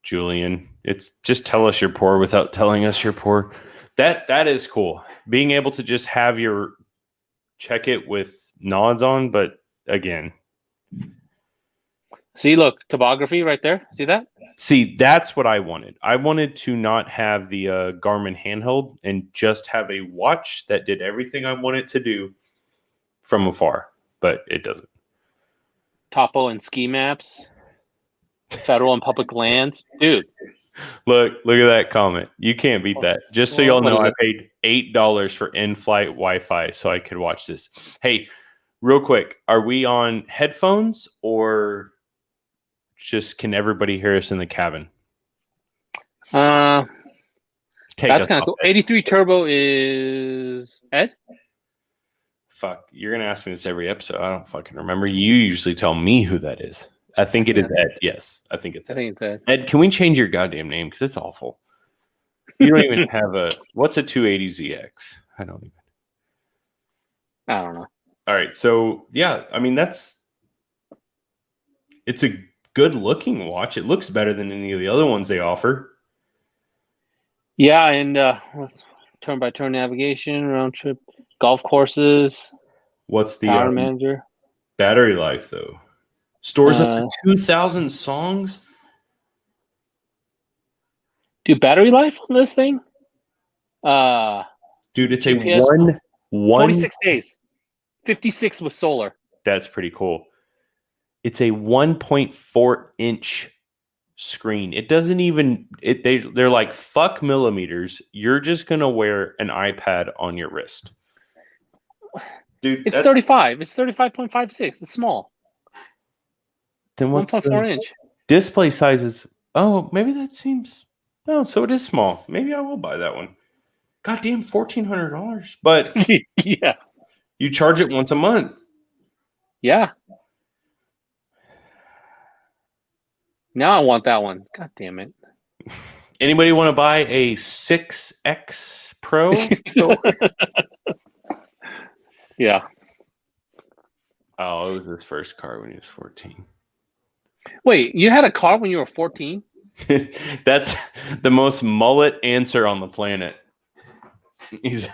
Julian, it's just tell us you're poor without telling us you're poor. That is cool. Being able to just have your check it with nods on, but again. See, look, topography right there. See that? See, that's what I wanted. I wanted to not have the Garmin handheld and just have a watch that did everything I want it to do from afar, but it doesn't. Topo and ski maps, federal and public lands, dude. Look at that comment. You can't beat that. Just so y'all know, I paid $8 for in-flight Wi-Fi so I could watch this. Hey, real quick, are we on headphones or just can everybody hear us in the cabin? That's kind of cool. 83 turbo is Ed? Fuck, you're gonna ask me this every episode. I don't fucking remember. You usually tell me who that is. I think it is Ed. Yes, I think it's Ed. Ed, can we change your goddamn name? Because it's awful. You don't even have what's a 280ZX? I don't know. All right, so yeah, I mean it's a good looking watch. It looks better than any of the other ones they offer. Yeah, and turn by turn navigation, round trip, golf courses. What's the power manager? Battery life though? Stores up to 2,000 songs. Dude, battery life on this thing? Dude, it's GPS, a 46 days. 56 with solar. That's pretty cool. It's a 1.4 inch screen. It doesn't even they're like, fuck millimeters. You're just gonna wear an iPad on your wrist. Dude, it's 35. It's 35.56. It's small. Then what's 1.4 inch display sizes? Oh, maybe that seems. Oh, so it is small. Maybe I will buy that one. Goddamn, $1,400. But yeah, you charge it once a month. Yeah. Now I want that one. God damn it. Anybody want to buy a 6X Pro? Yeah. Oh, it was his first car when he was 14. Wait, you had a car when you were 14? That's the most mullet answer on the planet. He's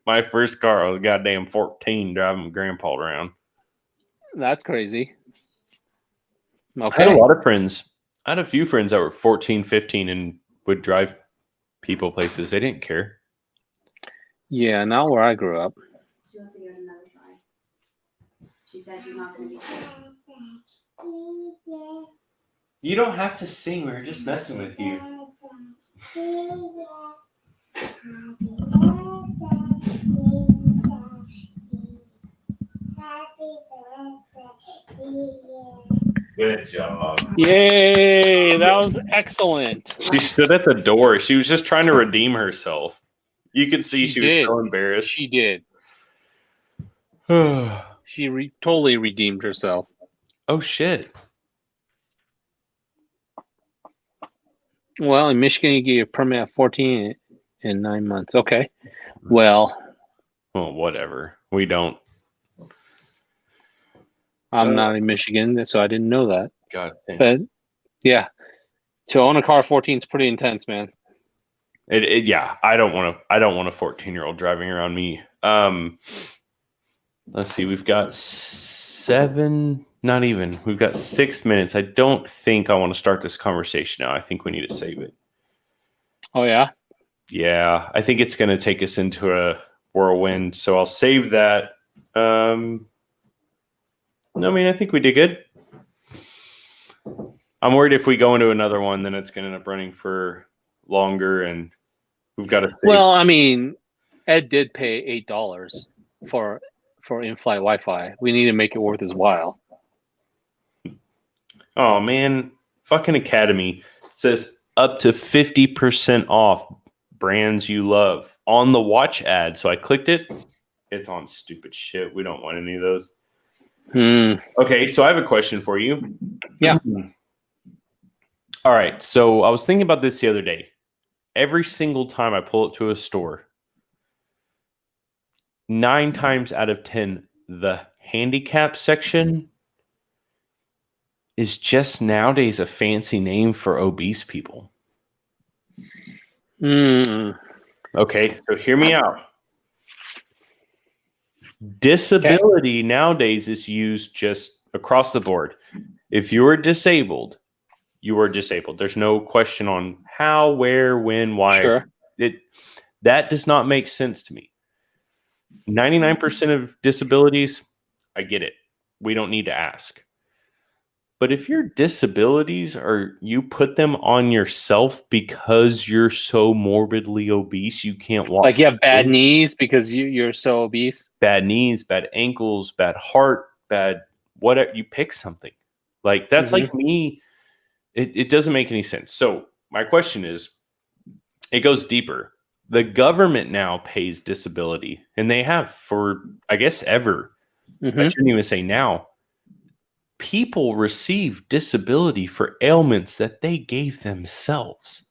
my first car. I was goddamn 14 driving grandpa around. That's crazy. Okay. I had a lot of friends. I had a few friends that were 14, 15 and would drive people places. They didn't care. Yeah, not where I grew up. She wants to give it another try. She said she's not going to be sick. You don't have to sing. We were just messing with you. Good job. Yay, that was excellent. She stood at the door. She was just trying to redeem herself. You could see she was so embarrassed. She did. She totally redeemed herself. Oh, shit. Well, in Michigan, you get your permit at 14 in 9 months. Okay. Well, whatever. We don't. I'm not in Michigan, so I didn't know that. God damn. But yeah, to own a car 14 is pretty intense, man. Yeah, I don't want a 14-year-old driving around me. Let's see, we've got 6 minutes. I don't think I want to start this conversation now. I think we need to save it. Oh yeah? Yeah, I think it's going to take us into a whirlwind, so I'll save that. I mean, I think we did good. I'm worried if we go into another one, then it's going to end up running for longer, and we've got to save. Well, I mean, Ed did pay $8 for in-flight Wi-Fi. We need to make it worth his while. Oh, man. Fucking Academy says up to 50% off brands you love on the watch ad. So I clicked it. It's on stupid shit. We don't want any of those. Okay, so I have a question for you. Yeah. All right, so I was thinking about this the other day. Every single time I pull it to a store, 9 times out of 10, the handicap section is just nowadays a fancy name for obese people. Okay, so hear me out. Disability nowadays is used just across the board. If you are disabled, you are disabled. There's no question on how, where, when, why. Sure. That does not make sense to me. 99% of disabilities, I get it. We don't need to ask. But if your disabilities are, you put them on yourself because you're so morbidly obese, you can't walk. Like you have bad knees because you're so obese. Bad knees, bad ankles, bad heart, bad whatever. You pick something. Like that's like me. It doesn't make any sense. So my question is, it goes deeper. The government now pays disability, and they have for, I guess, ever. I shouldn't even say now. People receive disability for ailments that they gave themselves.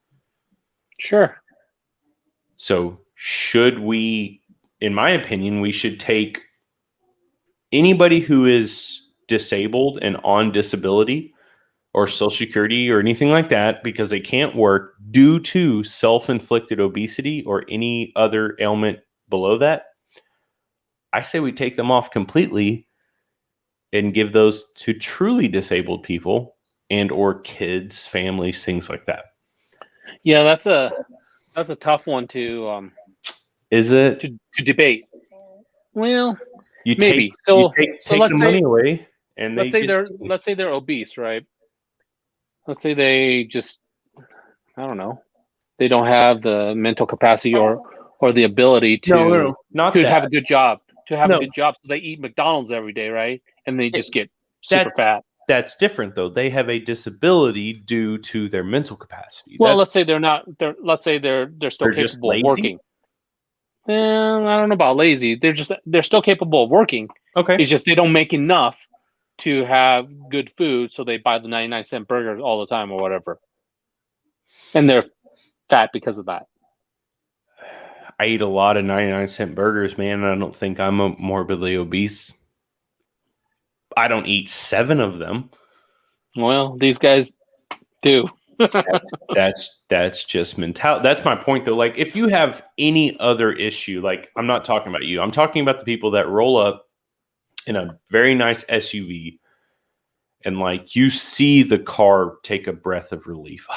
Sure. So should we, in my opinion, we should take anybody who is disabled and on disability or Social Security or anything like that because they can't work due to self-inflicted obesity or any other ailment below that. I say we take them off completely and give those to truly disabled people and or kids, families, things like that. Yeah, that's a tough one to is it to debate. Well, you maybe. Take the money away, and let's say they're obese, right? Let's say they just, I don't know, they don't have the mental capacity or the ability to have a good job, a good job. So they eat McDonald's every day, right? And they just get super fat. That's different, though. They have a disability due to their mental capacity. Well, let's say they're not. Let's say they're still capable of working. I don't know about lazy. They're still capable of working. Okay, it's just they don't make enough to have good food, so they buy the 99-cent burger all the time or whatever, and they're fat because of that. I eat a lot of 99-cent burgers, man, and I don't think I'm morbidly obese. I don't eat 7 of them. Well, these guys do. that's just mentality. That's my point, though. Like, if you have any other issue, like, I'm not talking about you. I'm talking about the people that roll up in a very nice SUV and, like, you see the car take a breath of relief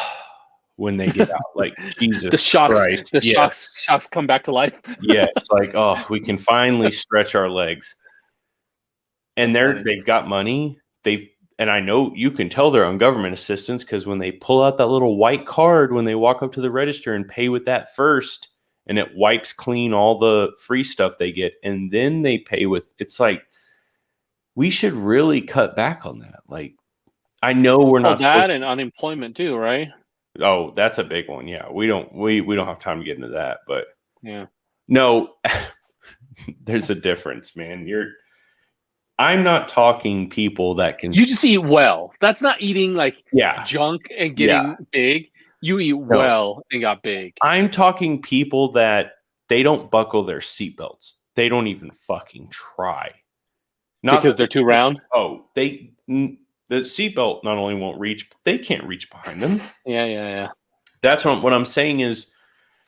when they get out. Like, Jesus, the shocks, Christ. Shocks come back to life. Yeah, it's like, oh, we can finally stretch our legs. And they've got money. And I know you can tell they're on government assistance because when they pull out that little white card, when they walk up to the register and pay with that first, and it wipes clean all the free stuff they get, and then they pay with, it's like, we should really cut back on that. Like, I know we're not that and unemployment too, right? Oh, that's a big one. Yeah, we don't have time to get into that, but yeah, no, there's a difference, man. I'm not talking people that can. You just eat well. That's not eating like junk and getting big. You eat well and got big. I'm talking people that they don't buckle their seatbelts. They don't even fucking try. Not because they're too round. Oh, the seatbelt not only won't reach, they can't reach behind them. Yeah. That's what I'm saying is,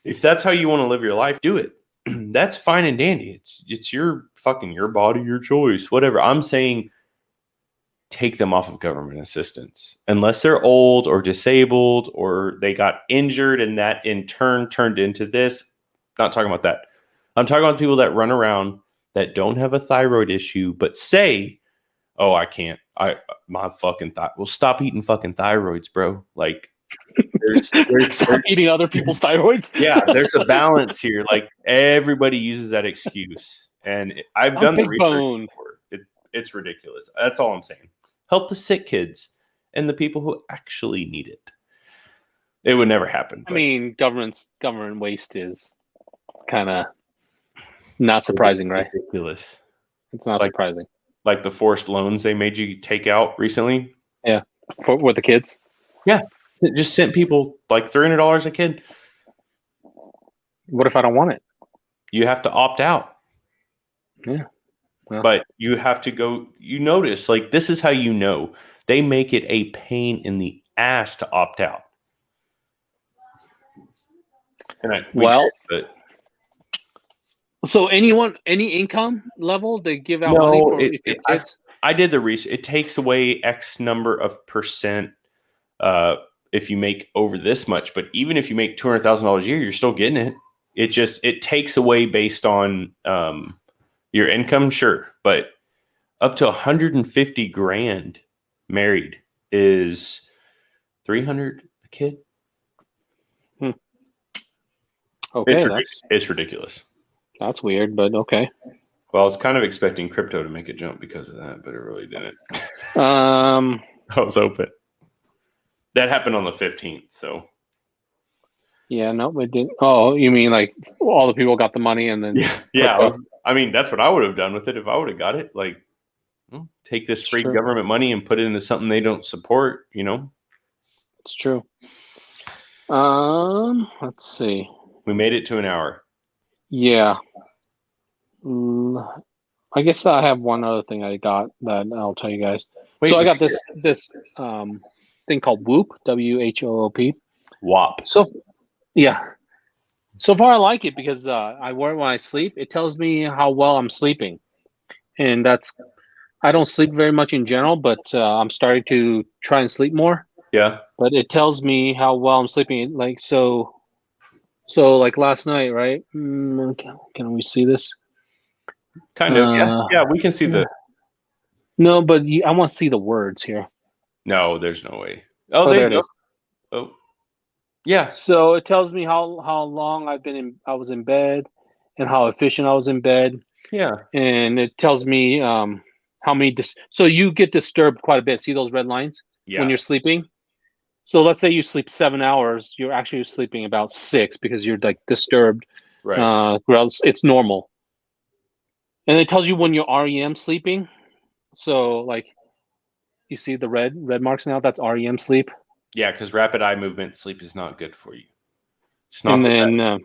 if that's how you want to live your life, do it. That's fine and dandy. It's your body, your choice, whatever. I'm saying take them off of government assistance unless they're old or disabled or they got injured and that in turn turned into this. Not talking about that. I'm talking about people that run around that don't have a thyroid issue but say, oh, I can't. My fucking well, stop eating fucking thyroids, bro. Like, stop eating other people's thyroids. Yeah, there's a balance here. Like, everybody uses that excuse, and I've done the research before. It's ridiculous. That's all I'm saying. Help the sick kids and the people who actually need it. It would never happen. I mean, government waste is kind of not surprising, right? Ridiculous. It's not surprising. Like the forced loans they made you take out recently. Yeah, with the kids. Yeah. It just sent people like $300 a kid. What if I don't want it? You have to opt out. Yeah. Well. But you have to go, you notice, like, this is how you know. They make it a pain in the ass to opt out. So any income level they give out money for kids? I did the research. It takes away X number of percent if you make over this much. But even if you make $200,000 a year, you're still getting it. It takes away based on your income, sure, but up to 150 grand married is 300 a kid. Okay, it's ridiculous. That's weird, but okay. Well, I was kind of expecting crypto to make a jump because of that, but it really didn't. I was open. That happened on the 15th, so. Yeah, no, it didn't. Oh, you mean like all the people got the money and then? Yeah. I mean, that's what I would have done with it if I would have got it. Like, take this free government money and put it into something they don't support. It's true. Let's see. We made it to an hour. Yeah. I guess I have one other thing I got that I'll tell you guys. So I got this thing called Whoop, WHOOP. WAP. So far I like it because I wear it when I sleep. It tells me how well I'm sleeping, and I don't sleep very much in general, but I'm starting to try and sleep more. Yeah. But it tells me how well I'm sleeping. Like so like last night, right? Can we see this? Kind of. Yeah, we can see the. No, but I want to see the words here. No, there's no way. Oh, there it is. Oh, yeah. So it tells me how long I was in bed, and how efficient I was in bed. Yeah. And it tells me how many. So you get disturbed quite a bit. See those red lines when you're sleeping. So let's say you sleep 7 hours, you're actually sleeping about 6 because you're like disturbed. Right. It's normal. And it tells you when you're REM sleeping. So like, you see the red marks now. That's REM sleep. Yeah, because rapid eye movement sleep is not good for you. It's not. And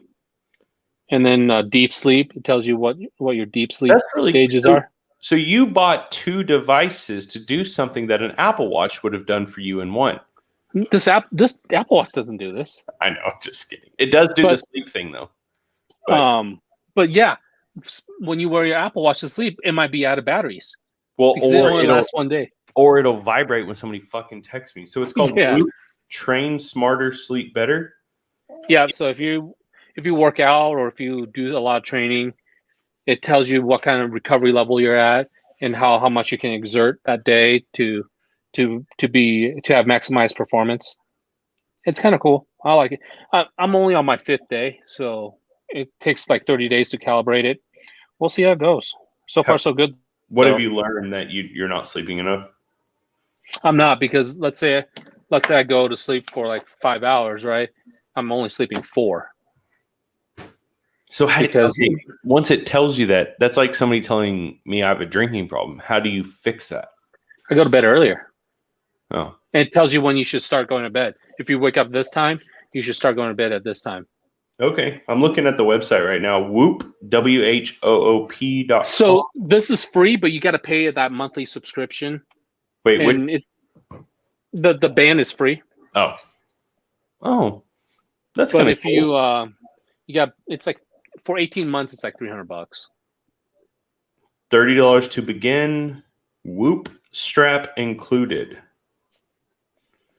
then deep sleep. It tells you what your deep sleep stages are. So you bought 2 devices to do something that an Apple Watch would have done for you in one. This Apple Watch doesn't do this. I know, just kidding. It does do the sleep thing though. But yeah, when you wear your Apple Watch to sleep, it might be out of batteries. Well, because it only lasts one day. Or it'll vibrate when somebody fucking texts me. So it's called Train Smarter, Sleep Better. Yeah. So if you work out or if you do a lot of training, it tells you what kind of recovery level you're at and how much you can exert that day to have maximized performance. It's kind of cool. I like it. I'm only on my 5th day, so it takes like 30 days to calibrate it. We'll see how it goes. So far, so good. What have you learned that you're not sleeping enough? I'm not, because let's say I go to sleep for like 5 hours, right? I'm only sleeping 4. So once it tells you that, that's like somebody telling me I have a drinking problem. How do you fix that? I go to bed earlier. Oh. And it tells you when you should start going to bed. If you wake up this time, you should start going to bed at this time. Okay. I'm looking at the website right now. Whoop, WHOOP.com. So this is free, but you got to pay that monthly subscription. Wait, the band is free. Oh, that's but kind of if cool. It's like for 18 months, it's like $300. $30 to begin. Whoop strap included.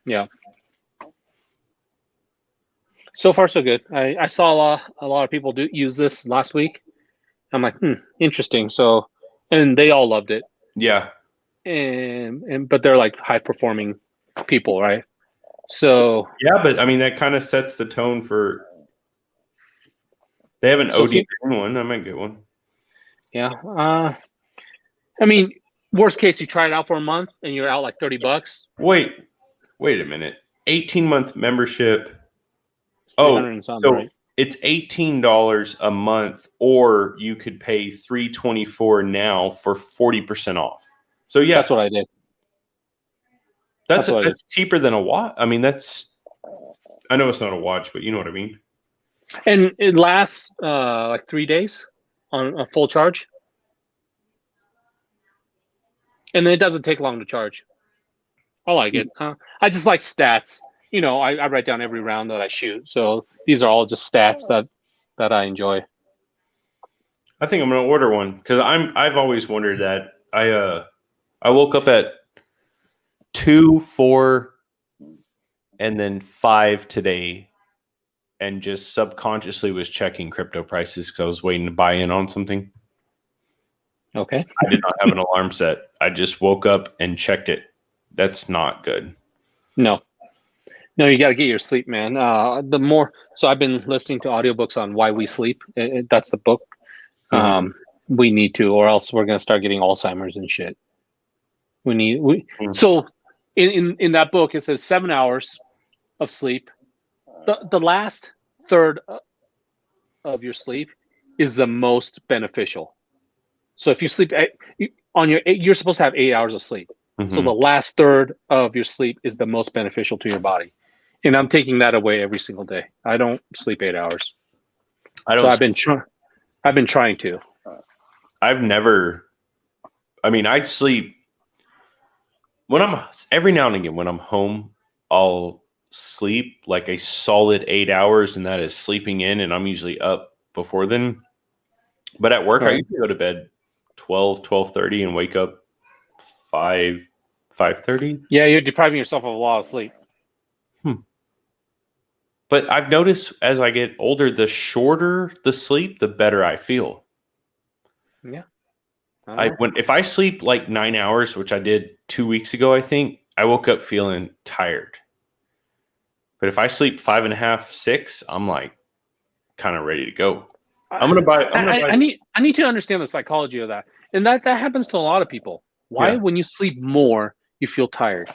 Yeah. So far, so good. I saw a lot of people use this last week. I'm like, interesting. So, and they all loved it. Yeah. But they're like high performing people, right? So yeah, but I mean that kind of sets the tone for. They have an OD one. I might get one. Yeah. I mean, worst case, you try it out for a month and you're out like $30. Wait a minute. 18-month membership. So right? It's $18 a month, or you could pay $324 now for 40% off. So yeah, that's what I did. That's cheaper than a watch. I mean, I know it's not a watch, but you know what I mean. And it lasts like 3 days on a full charge. And then it doesn't take long to charge. I like it. I just like stats. You know, I write down every round that I shoot. So these are all just stats that I enjoy. I think I'm going to order one because I've always wondered that. I I woke up at 2, 4, and then 5 today, and just subconsciously was checking crypto prices because I was waiting to buy in on something. Okay. I did not have an alarm set. I just woke up and checked it. That's not good. No, you got to get your sleep, man. So I've been listening to audiobooks on why we sleep. That's the book. We need to, or else we're going to start getting Alzheimer's and shit. So in that book, it says 7 hours of sleep. The last third of your sleep is the most beneficial. So if you sleep you're supposed to have 8 hours of sleep. So the last third of your sleep is the most beneficial to your body. And I'm taking that away every single day. I don't sleep 8 hours. I've been trying to. I sleep every now and again when I'm home, I'll sleep like a solid 8 hours, and that is sleeping in, and I'm usually up before then. But at work, I usually go to bed 12:30 and wake up 5:30. Yeah, you're depriving yourself of a lot of sleep. But I've noticed as I get older, the shorter the sleep, the better I feel. Yeah. If I sleep like 9 hours, which I did 2 weeks ago, I think I woke up feeling tired. But if I sleep 5.5, 6, I'm like kind of ready to go. I need to understand the psychology of that, and that happens to a lot of people. Why, when you sleep more, you feel tired?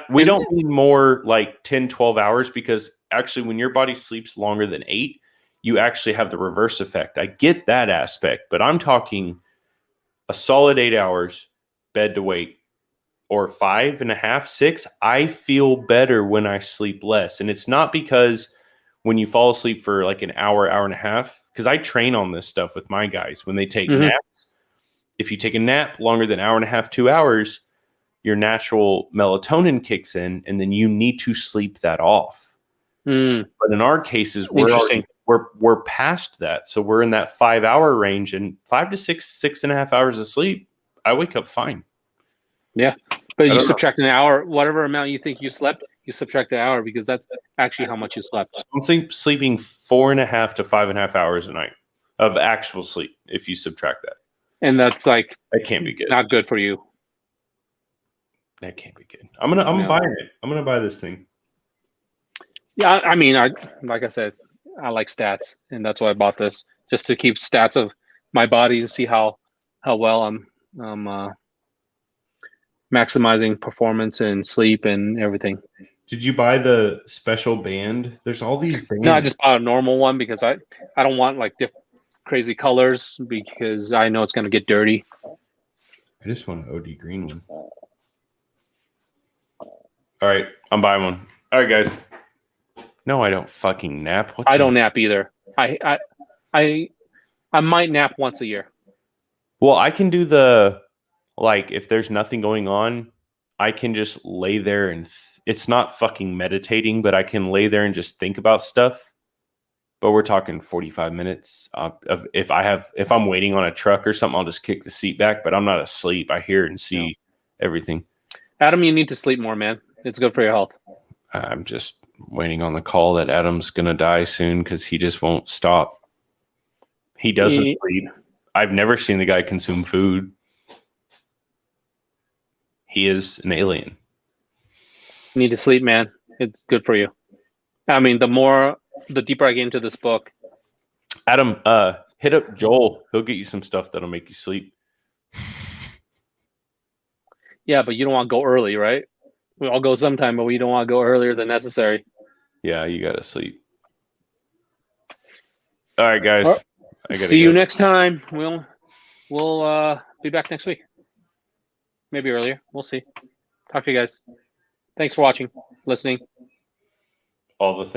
We don't need more like 10, 12 hours, because actually when your body sleeps longer than 8, you actually have the reverse effect. I get that aspect, but I'm talking a solid 8 hours, bed to wake, or 5.5, 6. I feel better when I sleep less. And it's not because when you fall asleep for like an hour, hour and a half, because I train on this stuff with my guys when they take naps. If you take a nap longer than an hour and a half, 2 hours, your natural melatonin kicks in, and then you need to sleep that off. But in our cases, we're past that. So we're in that 5 hour range, and 5 to 6.5 hours of sleep, I wake up fine. Yeah. But you subtract an hour, whatever amount you think you slept, you subtract the hour, because that's actually how much you slept. So I'm sleeping 4.5 to 5.5 hours a night of actual sleep, if you subtract that. And that's like, that can't be good. Not good for you. That can't be good. I'm buying it. I'm gonna buy this thing. Yeah, I mean, like I said, I like stats, and that's why I bought this, just to keep stats of my body to see how well I'm maximizing performance and sleep and everything. Did you buy the special band? There's all these bands. No, I just bought a normal one because I don't want like crazy colors, because I know it's going to get dirty. I just want an OD green one. All right, I'm buying one. All right, guys. No, I don't fucking nap. I don't nap either. I might nap once a year. Well, I can do the, like, if there's nothing going on, I can just lay there and it's not fucking meditating, but I can lay there and just think about stuff. But we're talking 45 minutes. If I'm waiting on a truck or something, I'll just kick the seat back. But I'm not asleep. I hear and see everything. Adam, you need to sleep more, man. It's good for your health. I'm just waiting on the call that Adam's gonna die soon, because he just won't stop. He doesn't sleep. I've never seen the guy consume food. He is an alien. You need to sleep, man. It's good for you. I mean, the deeper I get into this book. Adam, hit up Joel. He'll get you some stuff that'll make you sleep. Yeah, but you don't want to go early, right? We all go sometime, but we don't want to go earlier than necessary. Yeah, you gotta sleep. All right, guys. All right. See you next time. We'll be back next week. Maybe earlier. We'll see. Talk to you guys. Thanks for watching, listening. All the things.